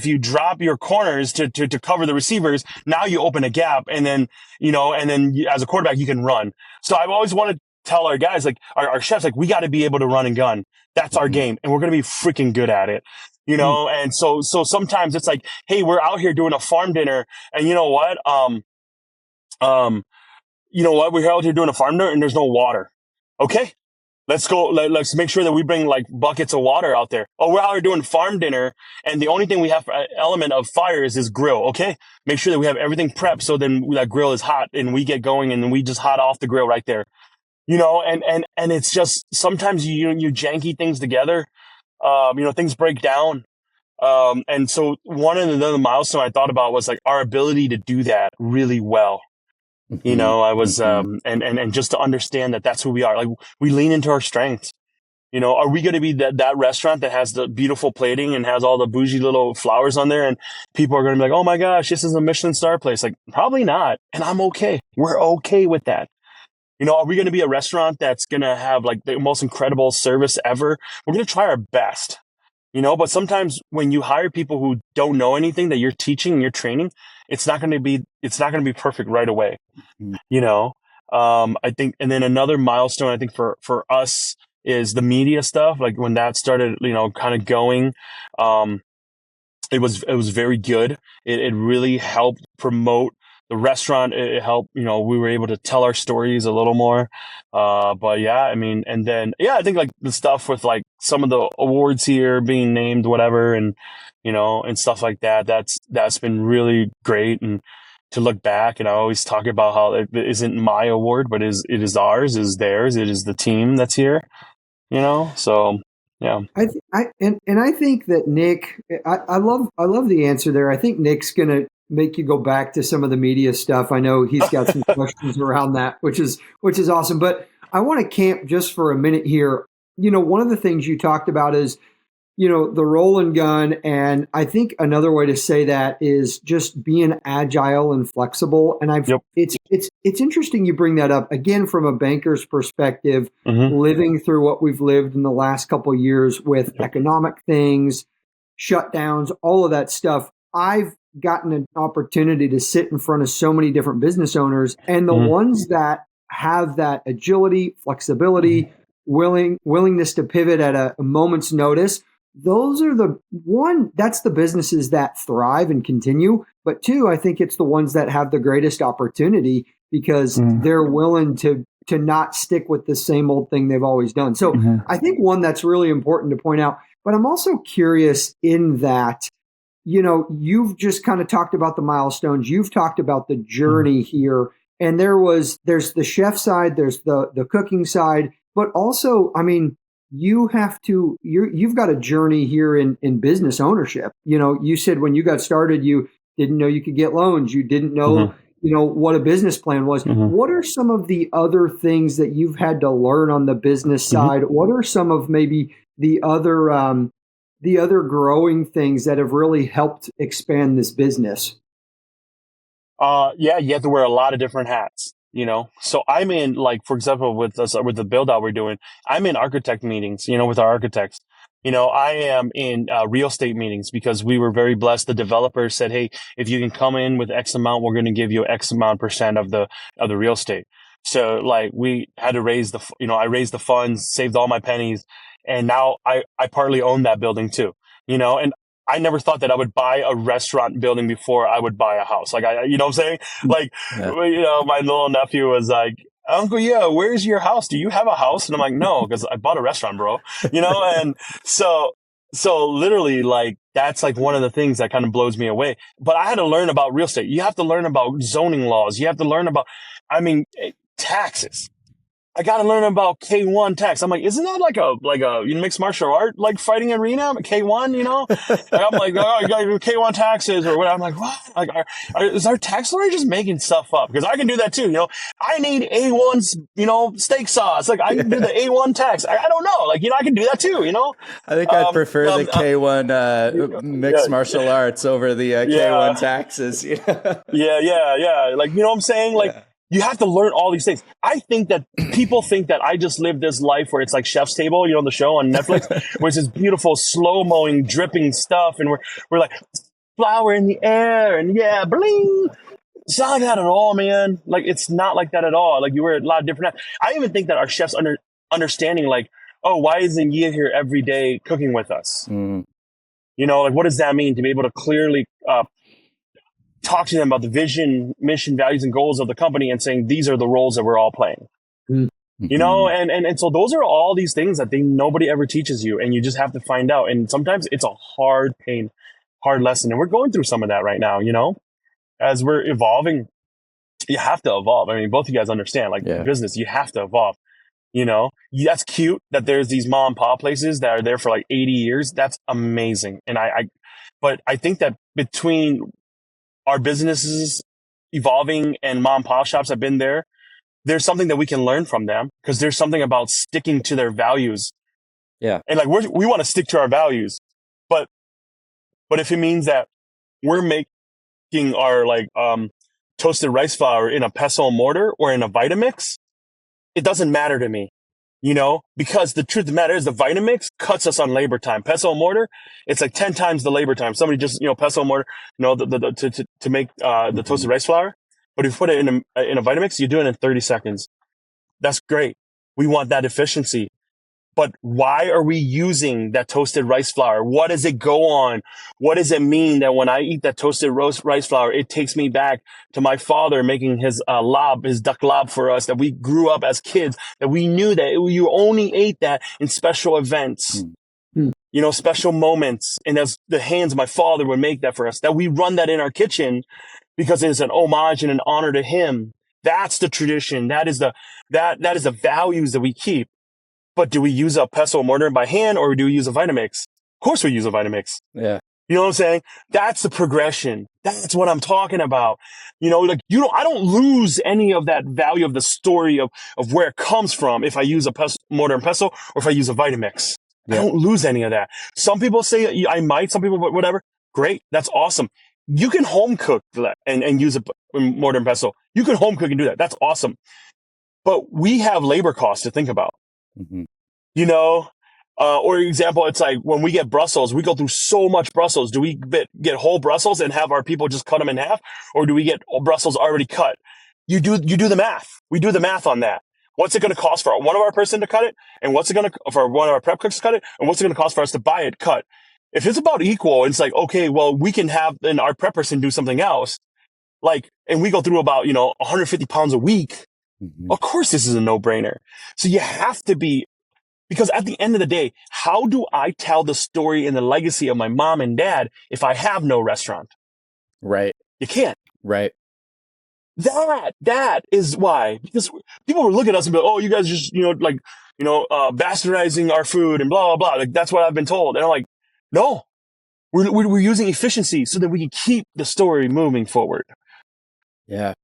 you drop your corners to cover the receivers, now you open a gap, and then, as a quarterback, you can run. So I've always wanted to tell our guys, like our chefs, like, we got to be able to run and gun. That's our Hmm. game, and we're going to be freaking good at it. And so sometimes it's like, hey, we're out here doing a farm dinner, and you know what? We're out here doing a farm dinner and there's no water. Okay, let's go. Let's make sure that we bring like buckets of water out there. Oh, we're out here doing farm dinner, and the only thing we have for element of fire is this grill. Okay, make sure that we have everything prepped so then that grill is hot and we get going and we just hot off the grill right there. And it's just sometimes you janky things together. Things break down. And so one of the milestone I thought about was like our ability to do that really well. You know, I was, and just to understand that that's who we are. Like we lean into our strengths. You know, are we going to be that restaurant that has the beautiful plating and has all the bougie little flowers on there and people are going to be like, oh my gosh, this is a Michelin star place? Like, probably not. And I'm okay. We're okay with that. You know, are we going to be a restaurant that's going to have like the most incredible service ever? We're going to try our best, you know, but sometimes when you hire people who don't know anything that you're teaching and you're training, it's not going to be perfect right away, you know? I think, and then another milestone, I think for us, is the media stuff. Like when that started, you know, kind of going, it was very good. It really helped promote the restaurant. It helped, you know, we were able to tell our stories a little more. But yeah, I mean, and then, yeah, I think like the stuff with like some of the awards here being named, whatever, and, you know, and stuff like that, that's been really great. And to look back, and I always talk about how it isn't my award, but it is ours, it is theirs, it is the team that's here. You know, so yeah. I think that Nick, I love the answer there. I think Nick's gonna make you go back to some of the media stuff. I know he's got some questions around that, which is awesome. But I want to camp just for a minute here. You know, one of the things you talked about is, you know, the roll and gun. And I think another way to say that is just being agile and flexible. And it's interesting you bring that up again from a banker's perspective, living through what we've lived in the last couple of years with economic things, shutdowns, all of that stuff. I've gotten an opportunity to sit in front of so many different business owners, and the ones that have that agility, flexibility, willingness to pivot at a moment's notice, those are that's the businesses that thrive and continue. But two, I think it's the ones that have the greatest opportunity because they're willing to not stick with the same old thing they've always done. So I think one that's really important to point out, but I'm also curious in that, you know, you've just kind of talked about the milestones. You've talked about the journey here, and there's the chef side, there's the cooking side, but also, I mean, you've got a journey here in business ownership. You know, you said when you got started, you didn't know you could get loans. You didn't know, you know, what a business plan was. What are some of the other things that you've had to learn on the business side? What are some of maybe the other growing things that have really helped expand this business? Yeah, you have to wear a lot of different hats. You know, so I'm in, like, for example, with the build out we're doing, I'm in architect meetings, you know, with our architects. You know, I am in real estate meetings because we were very blessed. The developer said, hey, if you can come in with X amount, we're going to give you X amount % of the real estate. So like we had to I raised the funds, saved all my pennies. And now I partly own that building too, you know, and I never thought that I would buy a restaurant building before I would buy a house. Like you know what I'm saying? Like, you know, my little nephew was like, Uncle, yeah, where's your house? Do you have a house? And I'm like, no, because I bought a restaurant, bro. You know, and so literally, like, that's like one of the things that kind of blows me away. But I had to learn about real estate. You have to learn about zoning laws. You have to learn about, taxes. I got to learn about K1 tax. I'm like, isn't that like a mixed martial art, like fighting arena? K1, you know? And I'm like, oh, you got to do K1 taxes or whatever. I'm like, what? Like, is our tax lawyer just making stuff up? Because I can do that too, you know? I need A1's, you know, steak sauce. Like, I can do the A1 tax. I don't know. Like, you know, I can do that too, you know? I think I'd prefer the K1 mixed martial arts over the K1 taxes. You know? Yeah. Like, you know what I'm saying? Like, you have to learn all these things. I think that people think that I just live this life where it's like Chef's Table, you know, the show on Netflix, where it's this beautiful slow-mowing, dripping stuff, and we're like flour in the air, and yeah, bling. It's not like that at all, man. Like, it's not like that at all. Like, you wear a lot of different hats. I even think that our chefs understanding, like, oh, why isn't Yia here every day cooking with us? You know, like, what does that mean to be able to clearly talk to them about the vision, mission, values, and goals of the company and saying, these are the roles that we're all playing. You know, and so those are all these things that nobody ever teaches you, and you just have to find out. And sometimes it's a hard lesson. And we're going through some of that right now, you know, as we're evolving. You have to evolve. I mean, both of you guys understand, like, business, you have to evolve. You know, that's cute that there's these mom and pop places that are there for like 80 years. That's amazing. And I But I think that between our businesses evolving and mom and pop shops have been there, there's something that we can learn from them because there's something about sticking to their values. Yeah. And like we want to stick to our values, but if it means that we're making our toasted rice flour in a pestle and mortar or in a Vitamix, it doesn't matter to me, because the truth of the matter is the Vitamix cuts us on labor time. Pestle and mortar, it's like 10 times the labor time. Somebody just, pestle and mortar, to make the toasted rice flour. But if you put it in a Vitamix, you do it in 30 seconds. That's great. We want that efficiency. But why are we using that toasted rice flour? What does it go on? What does it mean that when I eat that toasted rice flour, it takes me back to my father making his his duck lob for us, that we grew up as kids, that we knew that you only ate that in special events, special moments. And as the hands of my father would make that for us, that we run that in our kitchen because it is an homage and an honor to him. That's the tradition. That is the values that we keep. But do we use a pestle mortar by hand or do we use a Vitamix? Of course we use a Vitamix. Yeah. You know what I'm saying? That's the progression. That's what I'm talking about. I don't lose any of that value of the story of where it comes from if I use a mortar and pestle or if I use a Vitamix. Yeah. I don't lose any of that. Some people say I might, some people, whatever. Great. That's awesome. You can home cook that and use a mortar and pestle. You can home cook and do that. That's awesome. But we have labor costs to think about. Mm-hmm. Or example, it's like when we get Brussels, we go through so much Brussels. Do we get whole Brussels and have our people just cut them in half? Or do we get Brussels already cut? You do the math. We do the math on that. What's it going to cost for one of our person to cut it? And what's it going to, for one of our prep cooks to cut it? And what's it going to cost for us to buy it cut? If it's about equal, it's like, okay, well, we can have then our prep person do something else. And we go through about, 150 pounds a week. Mm-hmm. Of course, this is a no-brainer. So you have to be, because at the end of the day, how do I tell the story and the legacy of my mom and dad if I have no restaurant? Right. You can't. Right. That is why, because people will look at us and be like, oh, you guys just, bastardizing our food and blah, blah, blah. Like, that's what I've been told. And I'm like, no, we're using efficiency so that we can keep the story moving forward. Yeah.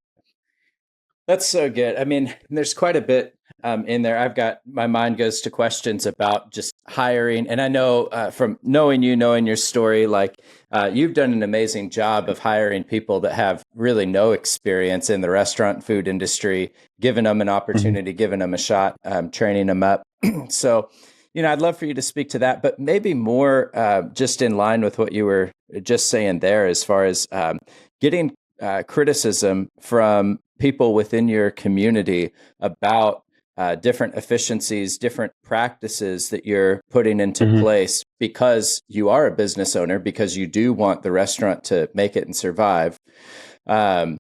That's so good. I mean, there's quite a bit in there. My mind goes to questions about just hiring. And I know from knowing your story, you've done an amazing job of hiring people that have really no experience in the restaurant and food industry, giving them an opportunity, giving them a shot, training them up. So, I'd love for you to speak to that, but maybe more just in line with what you were just saying there, as far as getting criticism from people within your community about different efficiencies, different practices that you're putting into place because you are a business owner, because you do want the restaurant to make it and survive. How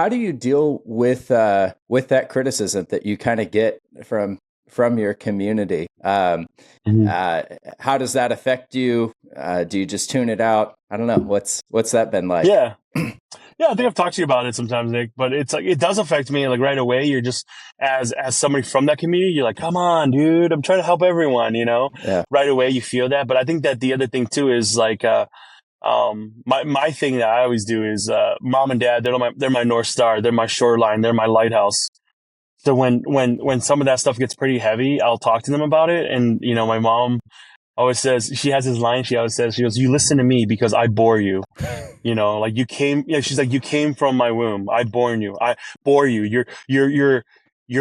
do you deal with that criticism that you kind of get from your community? How does that affect you? Do you just tune it out? I don't know. What's that been like? Yeah. Yeah, I think I've talked to you about it sometimes, Nick, but it's like, it does affect me right away. You're just, as somebody from that community, you're like, come on, dude, I'm trying to help everyone, Yeah. Right away you feel that. But I think that the other thing too is my thing that I always do is, mom and dad, they're my North Star. They're my shoreline. They're my lighthouse. So when some of that stuff gets pretty heavy, I'll talk to them about it. And, my mom always says, she has this line, she always says, she goes, you listen to me because I bore you. She's like, you came from my womb. I born you. I bore you. You're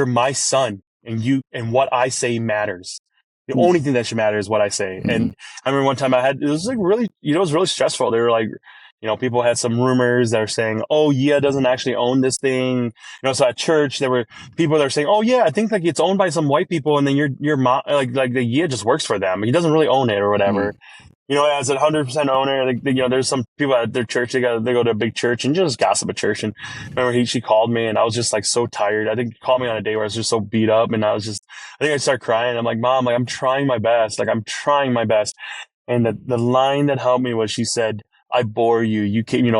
my son, and what I say matters. The only thing that should matter is what I say. Mm-hmm. And I remember one time it was like really, it was really stressful. They were like, people had some rumors that are saying, oh, Yia doesn't actually own this thing. So at church, there were people that are saying, oh, yeah, I think it's owned by some white people. And then your mom, like the Yia just works for them. He doesn't really own it or whatever. As a 100% owner, there's some people at their church, they go to a big church and just gossip at church. And remember she called me and I was just so tired. I think he called me on a day where I was just so beat up and I think I started crying. I'm like, Mom, I'm trying my best. I'm trying my best. And the line that helped me was she said, I bore you. You came, that's in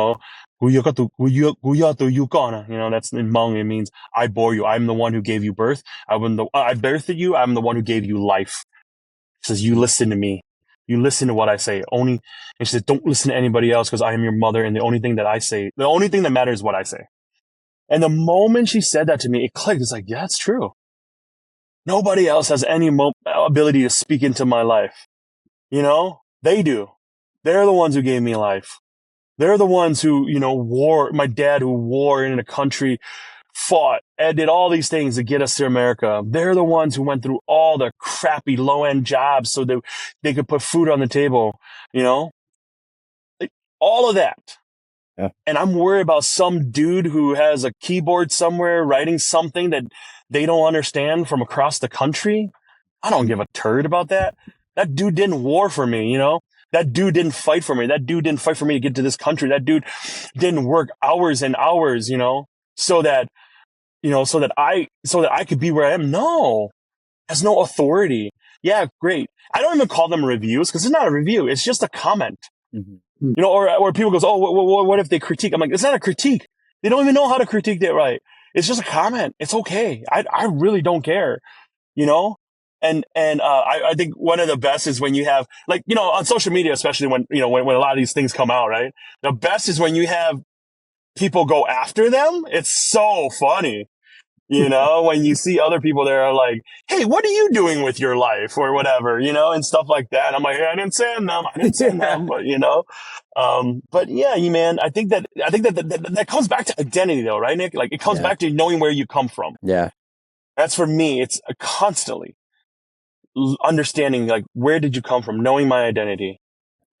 Hmong. It means I bore you. I'm the one who gave you birth. I birthed you. I'm the one who gave you life. She says, you listen to me. You listen to what I say. And she said, don't listen to anybody else because I am your mother. And the only thing that matters is what I say. And the moment she said that to me, it clicked. It's like, yeah, it's true. Nobody else has any ability to speak into my life. You know, they do. They're the ones who gave me life. They're the ones who, my dad who war in a country, fought and did all these things to get us to America. They're the ones who went through all the crappy low-end jobs so that they could put food on the table, like, all of that. Yeah. And I'm worried about some dude who has a keyboard somewhere writing something that they don't understand from across the country. I don't give a turd about that. That dude didn't war for me, That dude didn't fight for me. That dude didn't fight for me to get to this country. That dude didn't work hours and hours, so that I could be where I am. No, has no authority. Yeah, great. I don't even call them reviews because it's not a review. It's just a comment. Mm-hmm. Or people goes, oh, what if they critique? I'm like, it's not a critique. They don't even know how to critique that right. It's just a comment. It's okay. I really don't care, And I think one of the best is when you have, like, on social media, especially when a lot of these things come out, right? The best is when you have people go after them. It's so funny, when you see other people that are like, hey, what are you doing with your life or whatever, and stuff like that. I'm like, hey, I didn't send them, but yeah, man, I think that comes back to identity though, right, Nick? Like it comes back to knowing where you come from. Yeah. That's for me. It's constantly understanding, like, where did you come from? Knowing my identity.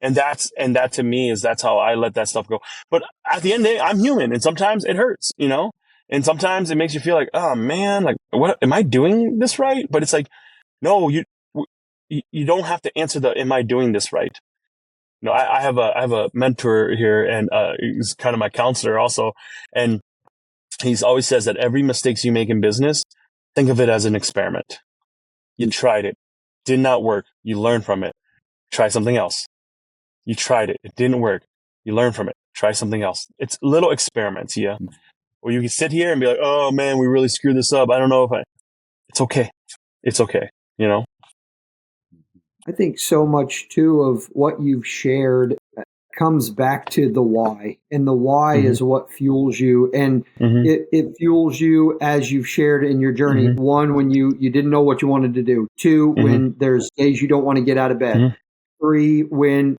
And that to me that's how I let that stuff go. But at the end of the day, I'm human and sometimes it hurts, and sometimes it makes you feel like, oh man, like, what am I doing this right? But it's like, no, you don't have to answer am I doing this right? I have a mentor here and, he's kind of my counselor also. And he's always says that every mistakes you make in business, think of it as an experiment. You tried it. Did not work. You learn from it. Try something else. You tried it. It didn't work. You learn from it. Try something else. It's little experiments, yeah. Or you can sit here and be like, oh man, we really screwed this up. I don't know it's okay. It's okay. I think so much too of what you've shared comes back to the why, and the why is what fuels you, and it fuels you as you've shared in your journey. One, when you didn't know what you wanted to do. Two, when there's days you don't want to get out of bed. Three, when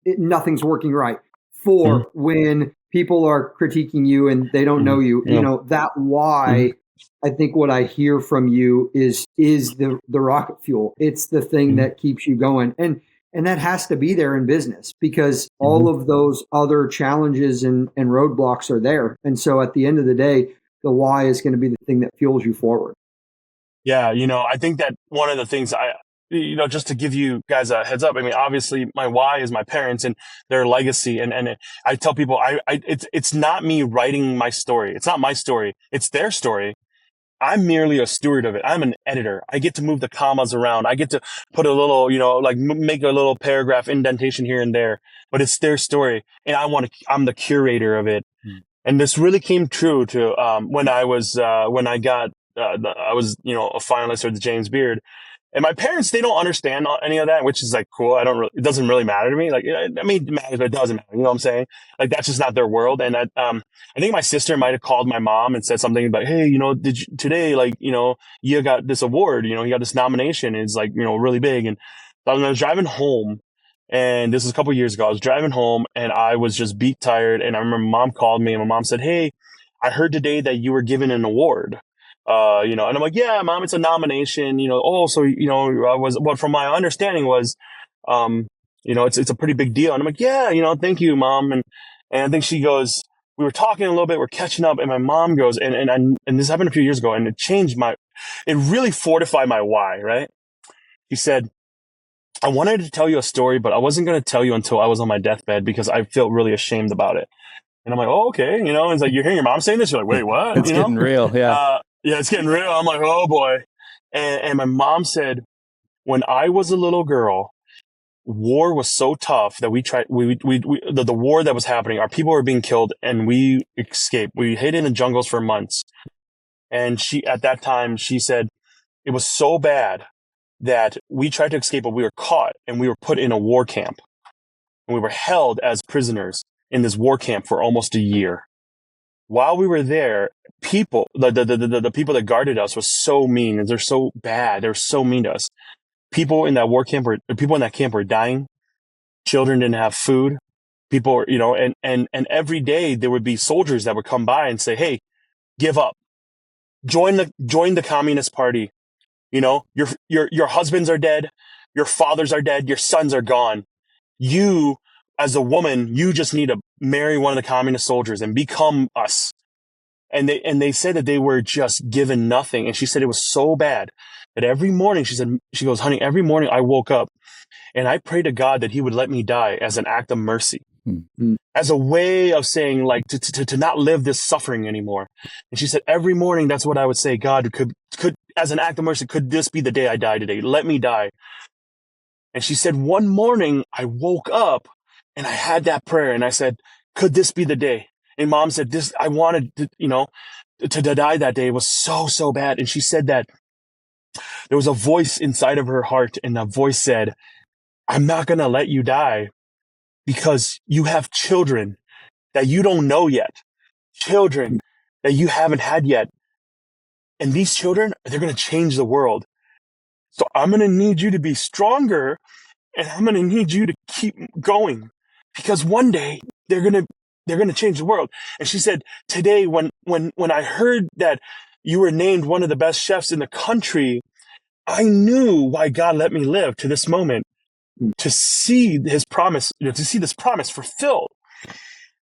nothing's working right. Four, when people are critiquing you and they don't know you. That why. I think what I hear from you is the rocket fuel. It's the thing that keeps you going. And that has to be there in business because all of those other challenges and roadblocks are there. And so at the end of the day, the why is going to be the thing that fuels you forward. Yeah. I think that one of the things just to give you guys a heads up, I mean, obviously my why is my parents and their legacy. And I tell people, it's not me writing my story. It's not my story. It's their story. I'm merely a steward of it. I'm an editor. I get to move the commas around. I get to put a little, make a little paragraph indentation here and there, but it's their story. And I'm the curator of it. And this really came true to, when I was a finalist for the James Beard. And my parents, they don't understand any of that, which is like cool. It doesn't really matter to me. Like, I mean, it matters, but it doesn't matter. You know what I'm saying? Like, that's just not their world. And I think my sister might have called my mom and said something about, hey, did you today, like, you got this award, he got this nomination. It's like, really big. And so I was driving home, and this was a couple of years ago. I was driving home and I was just beat tired. And I remember mom called me and my mom said, hey, I heard today that you were given an award. And I'm like, yeah, mom, it's a nomination, what from my understanding was, it's a pretty big deal. And I'm like, yeah, thank you, mom. And I think she goes, we were talking a little bit, we're catching up. And my mom goes, and this happened a few years ago and it really fortified my why, right? She said, I wanted to tell you a story, but I wasn't going to tell you until I was on my deathbed because I felt really ashamed about it. And I'm like, oh, okay. It's like, you're hearing your mom saying this. You're like, wait, what? It's getting real. Yeah. Yeah, it's getting real. I'm like, oh boy. And my mom said, when I was a little girl, war was so tough that the war that was happening, our people were being killed and we escaped. We hid in the jungles for months. And at that time, she said, it was so bad that we tried to escape, but we were caught and we were put in a war camp. And we were held as prisoners in this war camp for almost a year. While we were there, the people that guarded us was so mean, and they're so bad. They're so mean to us. People in that camp were dying. Children didn't have food. People, and every day there would be soldiers that would come by and say, "Hey, give up. Join the Communist Party. Your husbands are dead. Your fathers are dead. Your sons are gone. You, as a woman, you just need to marry one of the communist soldiers and become us." And they said that they were just given nothing. And she said it was so bad that every morning, she goes, "Honey, every morning I woke up and I prayed to God that he would let me die as an act of mercy, as a way of saying, like, to not live this suffering anymore." And she said, every morning, that's what I would say: "God, could as an act of mercy, could this be the day I die today? Let me die." And she said, one morning I woke up and I had that prayer and I said, "Could this be the day?" And Mom said, I wanted to die that day. It was so, so bad. And she said that there was a voice inside of her heart, and that voice said, "I'm not going to let you die because you have children that you don't know yet, children that you haven't had yet. And these children, they're going to change the world. So I'm going to need you to be stronger, and I'm going to need you to keep going, because one day they're going to change the world." And she said, today, when I heard that you were named one of the best chefs in the country, I knew why God let me live to this moment, to see his promise, to see this promise fulfilled.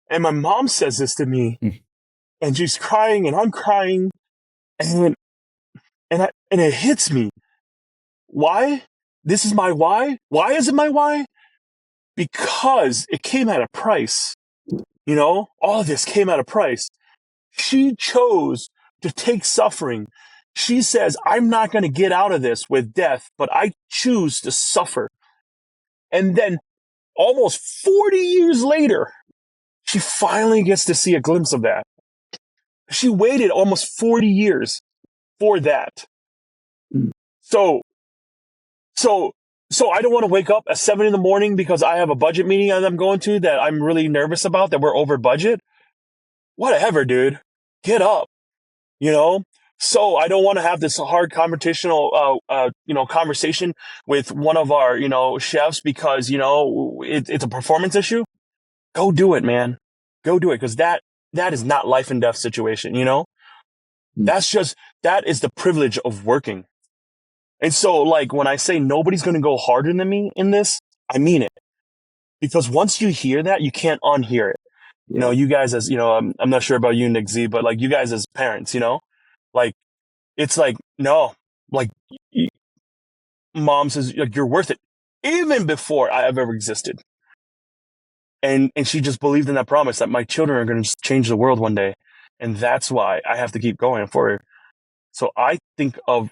And my mom says this to me, and she's crying, and I'm crying, and it hits me. Why? This is my why. Why is it my why? Because it came at a price. All of this came at a price. She chose to take suffering. She says, "I'm not going to get out of this with death, but I choose to suffer." And then almost 40 years later, she finally gets to see a glimpse of that. She waited almost 40 years for that. So I don't want to wake up at 7 a.m. because I have a budget meeting that I'm going to that I'm really nervous about, that we're over budget. Whatever, dude. Get up. So I don't want to have this hard competitional, conversation with one of our, chefs because, it's a performance issue. Go do it, man. Go do it. Because that is not life and death situation, That is the privilege of working. And so, like, when I say nobody's going to go harder than me in this, I mean it. Because once you hear that, you can't unhear it. Yeah. You guys as, I'm not sure about you, Nick Z, but like you guys as parents, like, it's like, no, like, Mom says, like, you're worth it. Even before I have ever existed. And she just believed in that promise that my children are going to change the world one day. And that's why I have to keep going for her. So I think of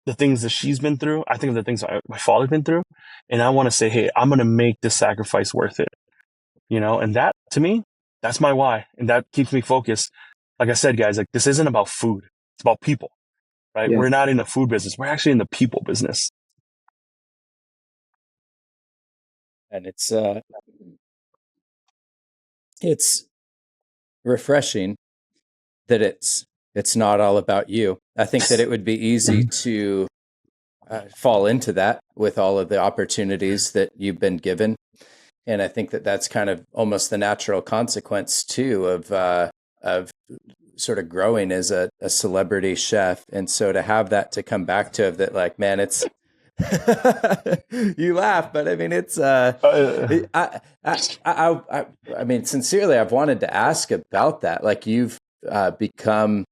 the things that she's been through. I think of the things my father's been through. And I want to say, hey, I'm going to make this sacrifice worth it. And that, to me, that's my why. And that keeps me focused. Like I said, guys, like, this isn't about food. It's about people, right? Yeah. We're not in the food business. We're actually in the people business. And it's refreshing that it's not all about you. I think that it would be easy to fall into that with all of the opportunities that you've been given. And I think that that's kind of almost the natural consequence too of sort of growing as a celebrity chef. And so to have that to come back to, that, like, man, it's you laugh, but I mean, it's I mean, sincerely, I've wanted to ask about that. Like, you've become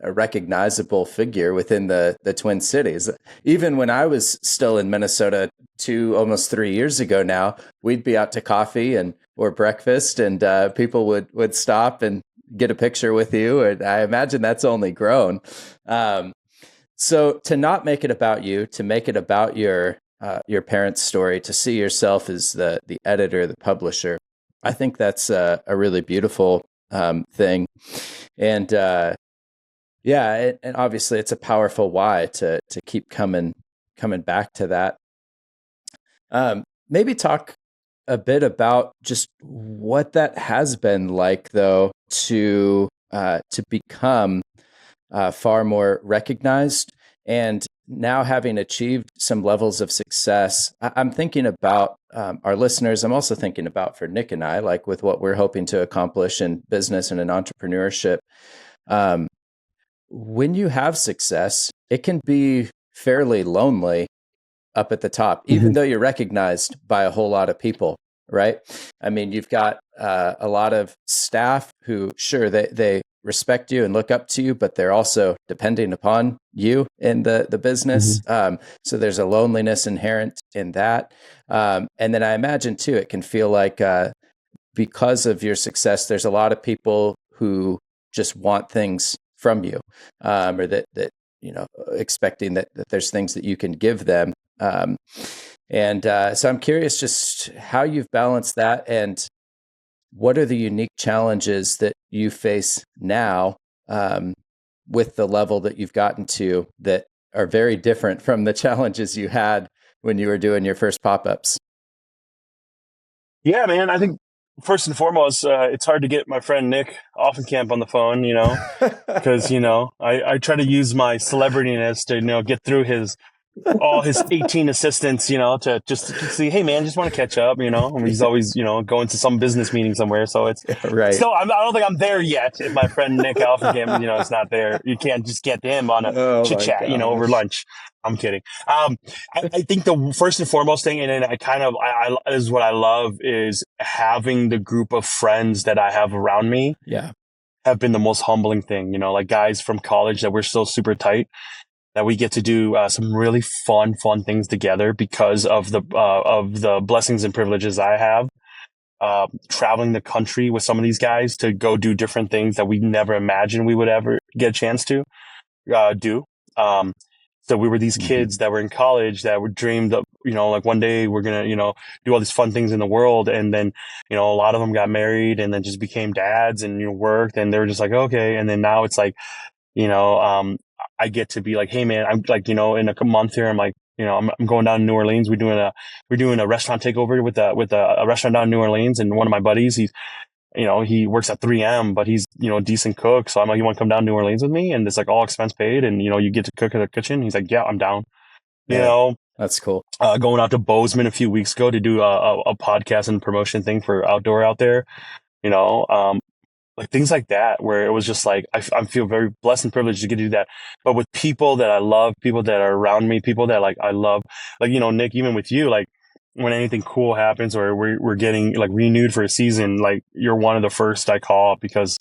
a recognizable figure within the Twin Cities. Even when I was still in Minnesota almost 3 years ago now, we'd be out to coffee or breakfast, and people would stop and get a picture with you. And I imagine that's only grown. So to not make it about you, to make it about your parents' story, to see yourself as the editor, the publisher, I think that's a really beautiful thing. And and obviously it's a powerful why to keep coming coming back to that. Maybe talk a bit about just what that has been like, though, to become far more recognized, and now having achieved some levels of success. I'm thinking about our listeners. I'm also thinking about for Nick and I, like with what we're hoping to accomplish in business and in entrepreneurship. When you have success, it can be fairly lonely up at the top, even though you're recognized by a whole lot of people, right? I mean, you've got a lot of staff who, sure, they respect you and look up to you, but they're also depending upon you in the business. So there's a loneliness inherent in that. And then I imagine too, it can feel like because of your success, there's a lot of people who just want things from you, or that expecting that there's things that you can give them. So I'm curious just how you've balanced that, and what are the unique challenges that you face now with the level that you've gotten to that are very different from the challenges you had when you were doing your first pop-ups? Yeah, man. I think first and foremost, it's hard to get my friend Nick Offenkamp on the phone, because, I try to use my celebrityness to, get through all his 18 assistants, to just see, hey man, just want to catch up, and he's always, going to some business meeting somewhere. So it's right. Still, I don't think I'm there yet. If my friend Nick Offenkamp, is not there, you can't just get him on a chit chat, over lunch. I'm kidding. I think the first and foremost thing, and then I is what I love, is having the group of friends that I have around me. Yeah. Have been the most humbling thing, like guys from college that we're still super tight, that we get to do some really fun things together because of the blessings and privileges I have. Traveling the country with some of these guys to go do different things that we never imagined we would ever get a chance to do. So we were these kids that were in college that were dreamed of, like one day we're going to, do all these fun things in the world. And then, a lot of them got married and then just became dads and, worked, and they were just like, okay. And then now it's like, I get to be like, hey man, I'm like, in a month here, I'm like, I'm going down to New Orleans. We're doing a restaurant takeover with a restaurant down in New Orleans. And one of my buddies, he works at 3M, but he's, a decent cook. So I'm like, you want to come down to New Orleans with me? And it's like all expense paid. And, you get to cook at the kitchen. He's like, yeah, I'm down. That's cool. Going out to Bozeman a few weeks ago to do a podcast and promotion thing for outdoor out there, like things like that, where it was just like, I feel very blessed and privileged to get to do that. But with people that I love, people that are around me, people that like, I love, like, Nick, even with you, like when anything cool happens or we're getting like renewed for a season, like you're one of the first I call, because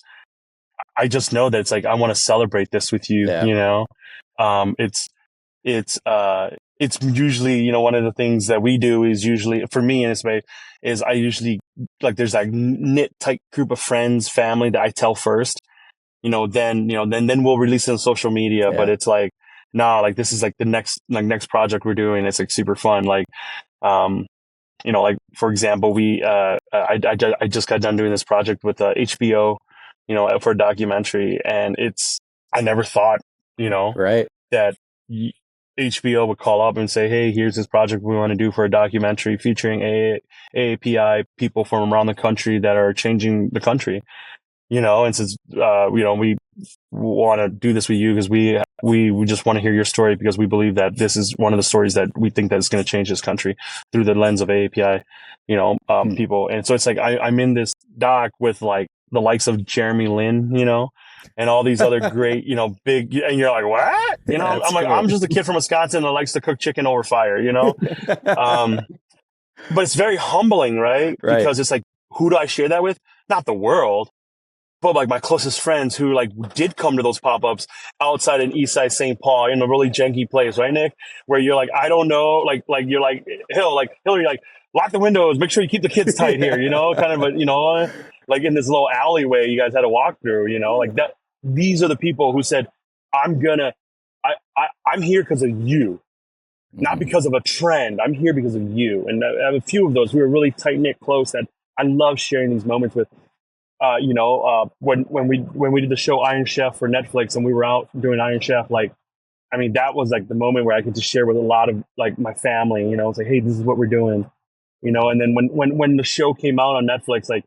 I just know that it's like, I want to celebrate this with you, it's usually, one of the things that we do is usually, for me in this way, is I usually, like, there's like knit tight group of friends, family that I tell first, then we'll release it on social media. But it's like, nah, like this is like the next project we're doing. It's like super fun. Like, like for example, I just got done doing this project with HBO, for a documentary, and I never thought, right, that HBO would call up and say, hey, here's this project we want to do for a documentary featuring AAPI people from around the country that are changing the country, and since, we want to do this with you because we just want to hear your story, because we believe that this is one of the stories that we think that is going to change this country through the lens of AAPI, people. And so it's like, I'm in this doc with like the likes of Jeremy Lin, and all these other great, big, and you're like, what? I'm like, cool. I'm just a kid from Wisconsin that likes to cook chicken over fire, but it's very humbling, right? Because it's like, who do I share that with? Not the world, but like my closest friends who like did come to those pop-ups outside in Eastside St. Paul in a really janky place, right, Nick? Where you're like, I don't know, like you're like, Hillary, like, lock the windows, make sure you keep the kids tight here, kind of a, like in this little alleyway you guys had to walk through, like that. These are the people who said, I'm here because of you, not because of a trend. I'm here because of you. And I have a few of those who are really tight knit, close, that I love sharing these moments with. When we did the show Iron Chef for Netflix and we were out doing Iron Chef, like I mean, that was like the moment where I could just share with a lot of like my family, you know, it's like, hey, this is what we're doing, you know. And then when the show came out on Netflix, like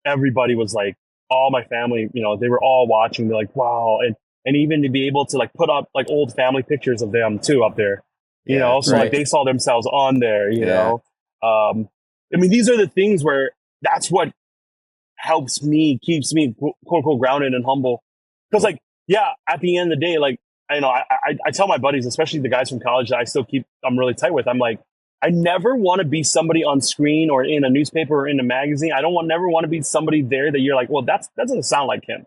everybody was like, all my family, you know, they were all watching. They're like, wow. And even to be able to like put up like old family pictures of them too up there, you know, so like they saw themselves on there, you know. I mean, these are the things where that's what helps me, keeps me quote unquote grounded and humble. Because like, yeah, at the end of the day, like, I know I tell my buddies, especially the guys from college that I'm really tight with. I'm like, I never want to be somebody on screen or in a newspaper or in a magazine. I never want to be somebody there that you're like, well, that doesn't sound like him.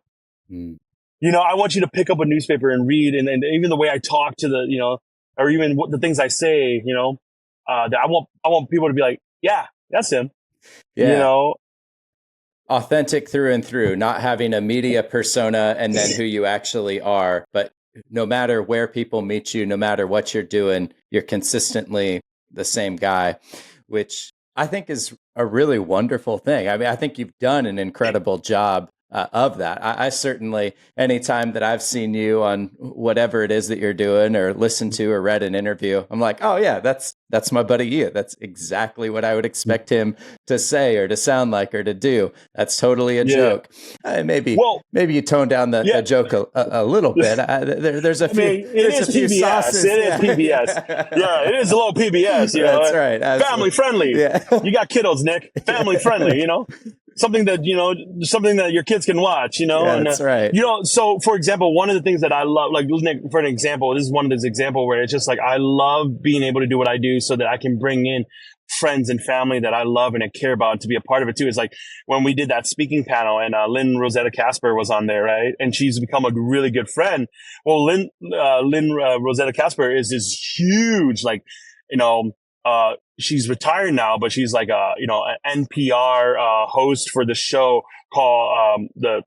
Mm. You know, I want you to pick up a newspaper and read, and even the way I talk to the, you know, or even the things I say, you know, that I want people to be like, yeah, that's him. Yeah. You know, authentic through and through, not having a media persona and then who you actually are, but no matter where people meet you, no matter what you're doing, you're consistently the same guy, which I think is a really wonderful thing. I mean, I think you've done an incredible job of that. I certainly, anytime that I've seen you on whatever it is that you're doing or listened to or read an interview, I'm like, oh yeah, that's my buddy Yia. That's exactly what I would expect him to say or to sound like or to do. That's totally a joke. Maybe you tone down the joke a little bit. There's a few. There's a few sauces. It is PBS. Yeah, it is a little PBS. You know, that's right. Family friendly. Yeah. You got kiddos, Nick. Family friendly. You know. Something that your kids can watch, you know. Yeah, that's right. You know, so for example, one of the things that I love, like for an example, this is one of those examples where it's just like I love being able to do what I do so that I can bring in friends and family that I love and I care about to be a part of it too. It's like when we did that speaking panel and Lynn Rosetta Casper was on there, right? And she's become a really good friend. Well, Lynn Rosetta Casper is this huge, like, you know, she's retired now, but she's like an NPR host for the show called the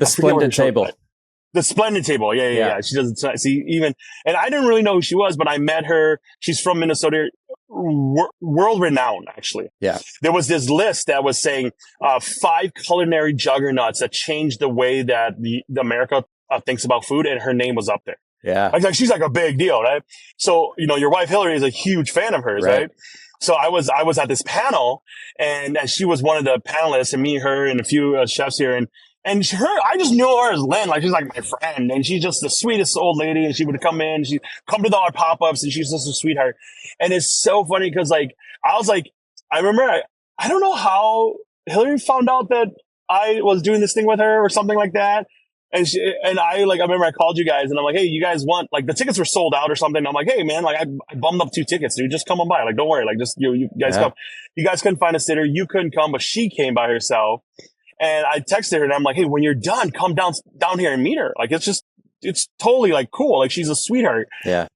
Splendid Table. The Splendid Table. Yeah. She doesn't see even, and I didn't really know who she was, but I met her. She's from Minnesota, world renowned, actually. Yeah. There was this list that was saying 5 culinary juggernauts that changed the way that the America thinks about food, and her name was up there. Yeah. Like she's like a big deal, right? So, you know, your wife Hillary is a huge fan of hers, right? So I was at this panel and she was one of the panelists, and me, her, and a few chefs here. And I just knew her as Lynn, like she's like my friend, and she's just the sweetest old lady. And she would come in, she'd come to our pop-ups, and she's just a sweetheart. And it's so funny because like, I was like, I remember, I don't know how Hillary found out that I was doing this thing with her or something like that. And I remember I called you guys and I'm like, hey, you guys want, like, the tickets were sold out or something. And I'm like, hey man, like I bummed up 2 tickets, dude. Just come on by. Like, don't worry. Like, just you guys come. You guys couldn't find a sitter. You couldn't come, but she came by herself. And I texted her and I'm like, hey, when you're done, come down here and meet her. Like, it's totally like cool. Like, she's a sweetheart. Yeah.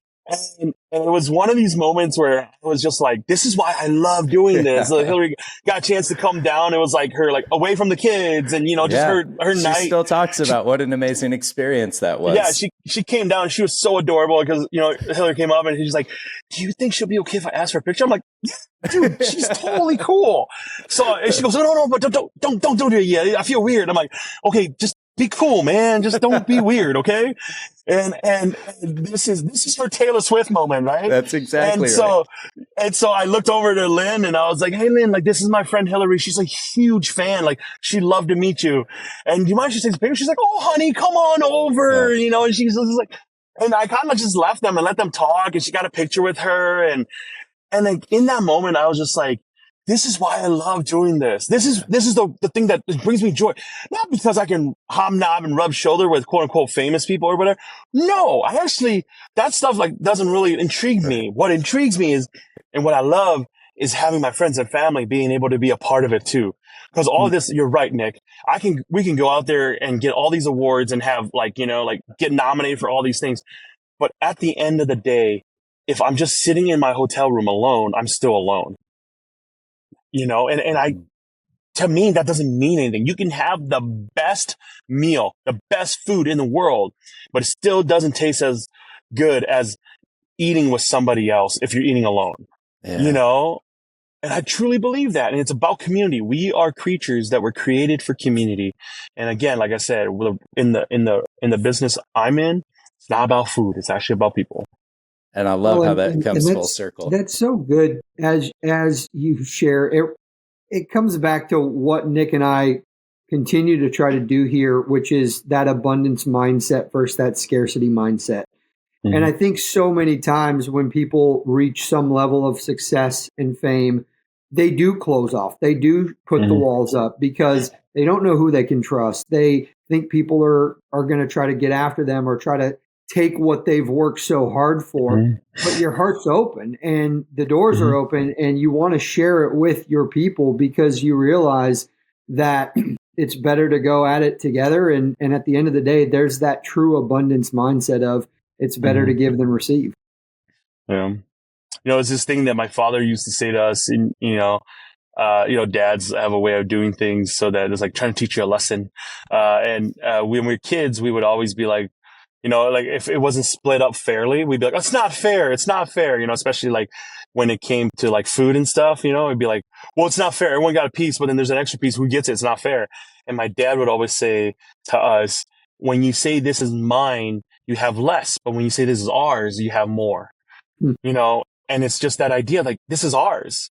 And it was one of these moments where I was just like, this is why I love doing this. Like, Hillary got a chance to come down. It was like her, like, away from the kids and, you know, just her night. She still talks about what an amazing experience that was. Yeah, she came down. She was so adorable because, you know, Hillary came up and she's like, do you think she'll be okay if I ask for a picture? I'm like, yeah, dude, she's totally cool. So and she goes, no, but don't do it yet. I feel weird. I'm like, okay, just be cool, man. Just don't be weird, okay? And this is her Taylor Swift moment, right? That's exactly right. And so I looked over to Lynn and I was like, hey Lynn, like, this is my friend Hillary. She's a huge fan. Like, she'd love to meet you. And do you mind if she takes a picture? She's like, oh honey, come on over, you know, and she's just like, and I kind of just left them and let them talk, and she got a picture with her. And like in that moment, I was just like, this is why I love doing this. This is the thing that brings me joy. Not because I can hobnob and rub shoulder with quote unquote famous people or whatever. No, that stuff like doesn't really intrigue me. What intrigues me is, and what I love is having my friends and family being able to be a part of it too. Because all of this, you're right, Nick. We can go out there and get all these awards and have like, you know, like get nominated for all these things. But at the end of the day, if I'm just sitting in my hotel room alone, I'm still alone. You know, to me, that doesn't mean anything. You can have the best meal, the best food in the world, but it still doesn't taste as good as eating with somebody else if you're eating alone, you know? And I truly believe that. And it's about community. We are creatures that were created for community. And again, like I said, in the in the business I'm in, it's not about food. It's actually about people. And I love how that comes full that's, circle. That's so good as you share. It comes back to what Nick and I continue to try to do here, which is that abundance mindset versus that scarcity mindset. Mm-hmm. And I think so many times when people reach some level of success and fame, they do close off. They do put the walls up because they don't know who they can trust. They think people are going to try to get after them or try to take what they've worked so hard for. But your heart's open and the doors are open, and you want to share it with your people because you realize that it's better to go at it together. And at the end of the day, there's that true abundance mindset of it's better to give than receive. Yeah. It's this thing that my father used to say to us, and, dads have a way of doing things so that it's like trying to teach you a lesson. And when we were kids, we would always be like, like if it wasn't split up fairly, we'd be like, it's not fair. It's not fair. Especially like when it came to like food and stuff, it'd be like, well, it's not fair. Everyone got a piece, but then there's an extra piece. Who gets it? It's not fair. And my dad would always say to us, when you say this is mine, you have less. But when you say this is ours, you have more, and it's just that idea, like, this is ours.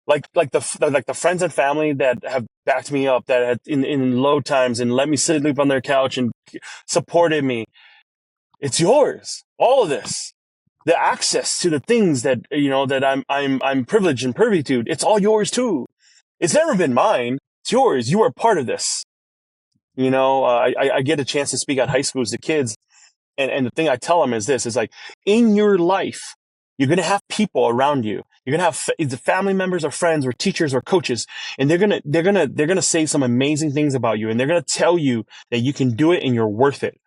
Like the friends and family that have backed me up, that had in low times and let me sleep on their couch and supported me. It's yours. All of this, the access to the things that, that I'm privileged and privy to. It's all yours too. It's never been mine. It's yours. You are part of this. I get a chance to speak at high schools to kids. And the thing I tell them is this, is like, in your life, you're going to have people around you. You're going to have either family members or friends or teachers or coaches. And they're going to say some amazing things about you. And they're going to tell you that you can do it and you're worth it.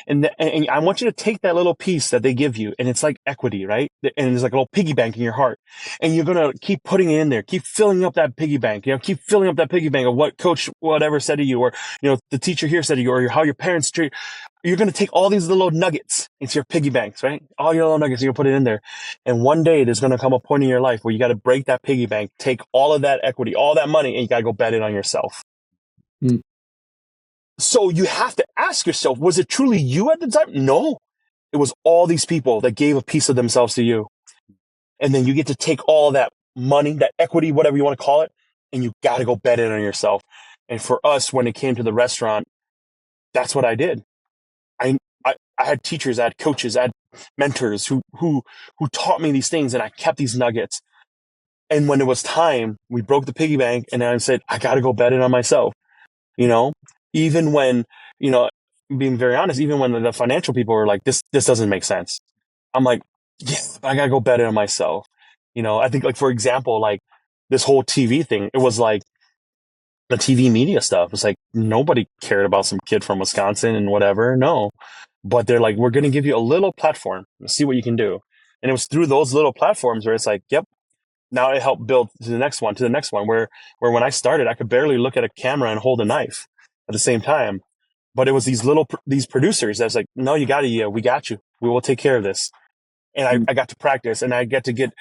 And I want you to take that little piece that they give you, and it's like equity, right? And there's like a little piggy bank in your heart, and you're going to keep putting it in there, keep filling up that piggy bank, keep filling up that piggy bank of what coach, whatever said to you, or, the teacher here said to you, or how your parents treat. You're going to take all these little nuggets into your piggy banks, right? All your little nuggets, you're going to put it in there. And one day there's going to come a point in your life where you got to break that piggy bank, take all of that equity, all that money, and you got to go bet it on yourself. So you have to ask yourself, was it truly you at the time? No, it was all these people that gave a piece of themselves to you. And then you get to take all that money, that equity, whatever you want to call it, and you got to go bet it on yourself. And for us, when it came to the restaurant, that's what I did. I had teachers, I had coaches, I had mentors who taught me these things, and I kept these nuggets. And when it was time, we broke the piggy bank, and I said, I got to go bet it on myself. Even when, being very honest, even when the financial people were like, this doesn't make sense. I'm like, yeah, I got to go bet it on myself. I think, like, for example, like this whole TV thing, it was like the TV media stuff. It's like nobody cared about some kid from Wisconsin and whatever. No. But they're like, we're going to give you a little platform. See what you can do. And it was through those little platforms where it's like, yep, now it helped build to the next one, where when I started, I could barely look at a camera and hold a knife at the same time. But it was these producers that's like, no, you got it. We got you. We will take care of this. And I got to practice, and I get to get,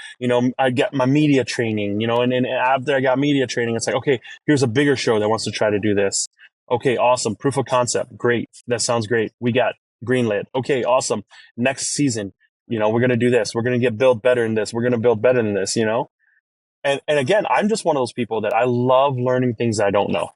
I get my media training, and after I got media training, it's like, okay, here's a bigger show that wants to try to do this. Okay, awesome. Proof of concept. Great. That sounds great. We got greenlit. Okay, awesome. Next season, we're going to do this. We're going to build better in this. We're going to build better than this, And again, I'm just one of those people that I love learning things I don't know.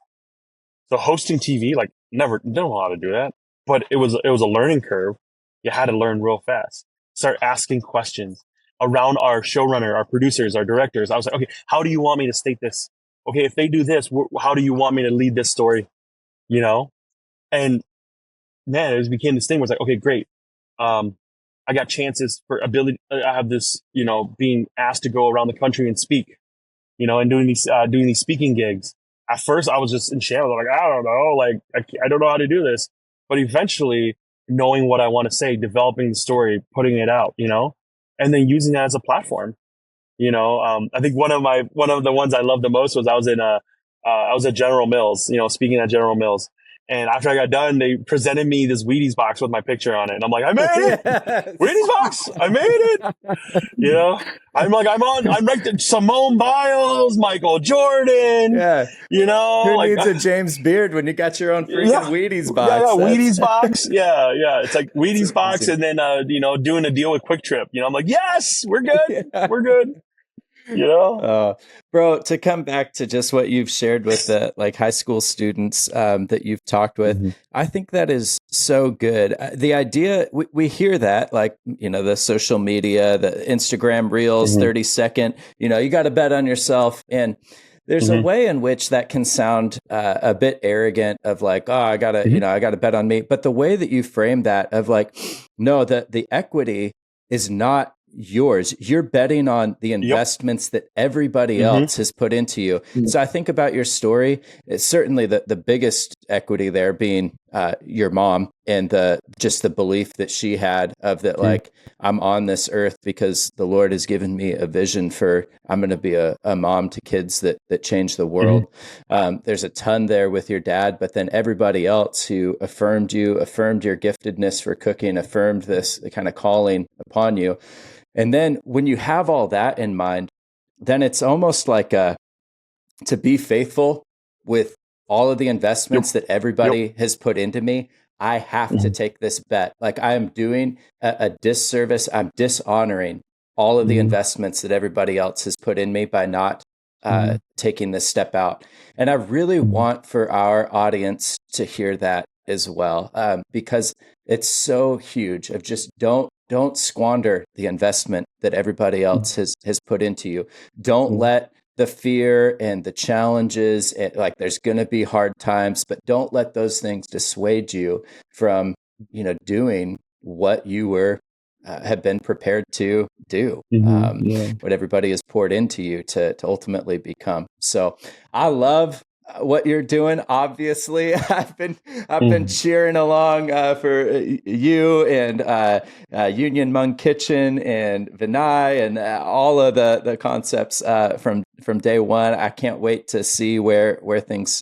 So hosting TV, like, never don't know how to do that, but it was a learning curve. You had to learn real fast. Start asking questions around our showrunner, our producers, our directors. I was like, okay, how do you want me to state this? Okay, if they do this, how do you want me to lead this story? And man, it became this thing where it's like, okay, great. I got chances for ability. I have this, being asked to go around the country and speak, and doing these speaking gigs. At first, I was just in shambles. I'm like, I don't know, like I don't know how to do this. But eventually, knowing what I want to say, developing the story, putting it out, and then using that as a platform. I think one of the ones I loved the most was I was at General Mills, speaking at General Mills, And after I got done, they presented me this Wheaties box with my picture on it. And I'm like, I made it. Yes. Wheaties box. I made it. You know, I'm right there. Simone Biles, Michael Jordan. Yeah. You know, Who like, needs a James Beard when you got your own freaking Wheaties box? Yeah, Wheaties box. Yeah. It's like Wheaties box. And then, doing a deal with Quick Trip. I'm like, yes, we're good. Yeah. We're good. Bro, to come back to just what you've shared with the like high school students that you've talked with, Mm-hmm. I think that is so good. The idea, we hear that, like, the social media, the Instagram reels, 30-second, you got to bet on yourself. And there's a way in which that can sound a bit arrogant of like, oh, I gotta, I gotta bet on me. But the way that you frame that of like, no, the equity is not yours. You're betting on the investments that everybody else has put into you. So I think about your story. It's certainly the biggest equity there being your mom and the belief that she had of that, like, I'm on this earth because the Lord has given me a vision for, I'm going to be a mom to kids that change the world. There's a ton there with your dad, but then everybody else who affirmed your giftedness for cooking, affirmed this kind of calling upon you. And then when you have all that in mind, then it's almost like to be faithful with all of the investments that everybody has put into me. I have to take this bet. Like, I am doing a disservice. I'm dishonoring all of the investments that everybody else has put in me by not taking this step out. And I really want for our audience to hear that as well, because it's so huge of just don't squander the investment that everybody else has put into you. Don't let the fear and the challenges, like, there's going to be hard times, but don't let those things dissuade you from, doing what you have been prepared to do, what everybody has poured into you to ultimately become. So I love what you're doing. Obviously, I've been cheering along for you and Union Hmong Kitchen and Vinai and all of the concepts from day one. I can't wait to see where things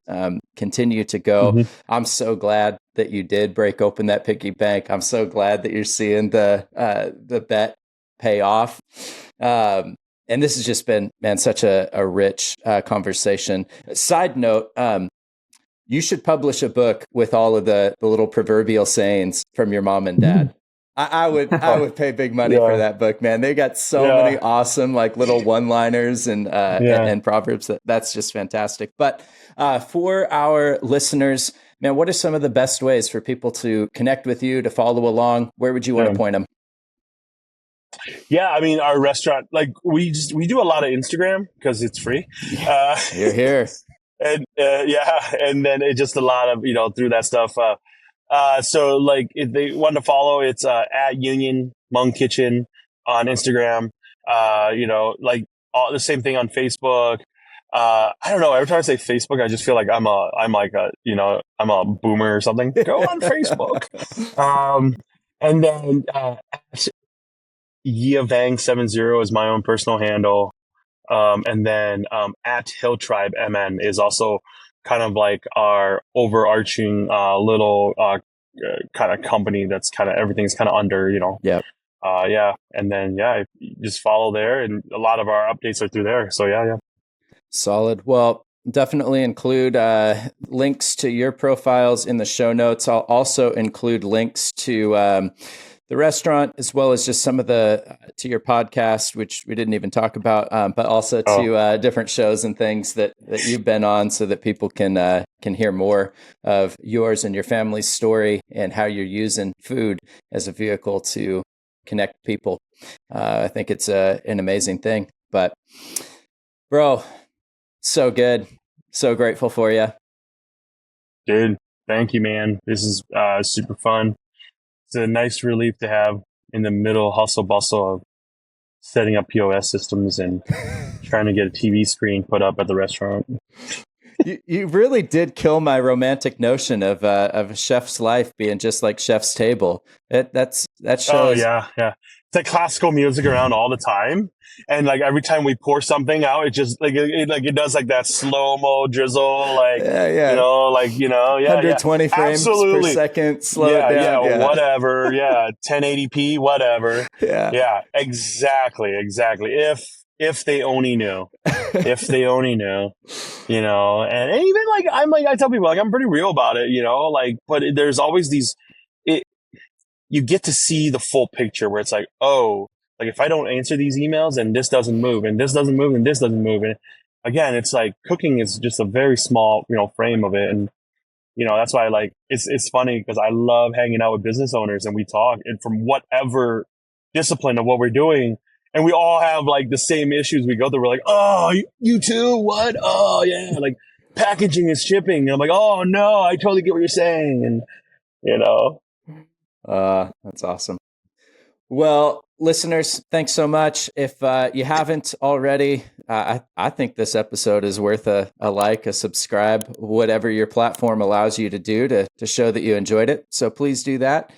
continue to go. I'm so glad that you did break open that piggy bank. I'm so glad that you're seeing the bet pay off. And this has just been, man, such a rich conversation. Side note, you should publish a book with all of the little proverbial sayings from your mom and dad. I would pay big money for that book, man. They got so many awesome, like, little one-liners and proverbs. That's just fantastic. But for our listeners, man, what are some of the best ways for people to connect with you, to follow along? Where would you want to point them? Yeah, I mean, our restaurant, like, we do a lot of Instagram because it's free. You're here. And and then it's just a lot of, through that stuff. So, like, if they want to follow, it's at Union Hmong Kitchen on Instagram. Like, all the same thing on Facebook. I don't know. Every time I say Facebook, I just feel like I'm a boomer or something. Go on Facebook. And then Yia Vang 70 is my own personal handle. And then at Hill Tribe MN is also kind of like our overarching little kind of company that's kind of everything's kind of under, Yep. And then just follow there, and a lot of our updates are through there. So yeah. Solid. Well, definitely include links to your profiles in the show notes. I'll also include links to the restaurant, as well as just some of to your podcast, which we didn't even talk about, but also to different shows and things that you've been on, so that people can hear more of yours and your family's story and how you're using food as a vehicle to connect people. I think it's an amazing thing. But, bro, so good. So grateful for you. Dude, thank you, man. This is super fun. It's a nice relief to have in the middle hustle bustle of setting up POS systems and trying to get a TV screen put up at the restaurant. You really did kill my romantic notion of a chef's life being just like Chef's Table. That shows. Oh yeah. It's like classical music around all the time, and like every time we pour something out, it just it does like that slow mo drizzle, like Yeah. 120 frames per second. Slow it down. Yeah, whatever. Yeah, 1080p, whatever. Yeah, exactly. If they only knew, and even like I tell people, like, I'm pretty real about it, but there's always you get to see the full picture where it's like, oh, like if I don't answer these emails and this doesn't move and this doesn't move and this doesn't move. And again, it's like cooking is just a very small, frame of it. And, that's why it's funny because I love hanging out with business owners and we talk and from whatever discipline of what we're doing. And we all have like the same issues we go through. We're like, oh, you too? What? Oh yeah. Like packaging and shipping. And I'm like, oh no, I totally get what you're saying. And, that's awesome. Well, listeners, thanks so much. If you haven't already, I think this episode is worth a like, a subscribe, whatever your platform allows you to do to show that you enjoyed it. So please do that.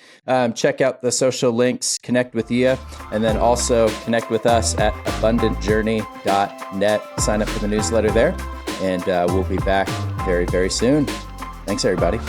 Check out the social links, connect with Yia, and then also connect with us at abundantjourney.net. Sign up for the newsletter there, and we'll be back very, very soon. Thanks, everybody.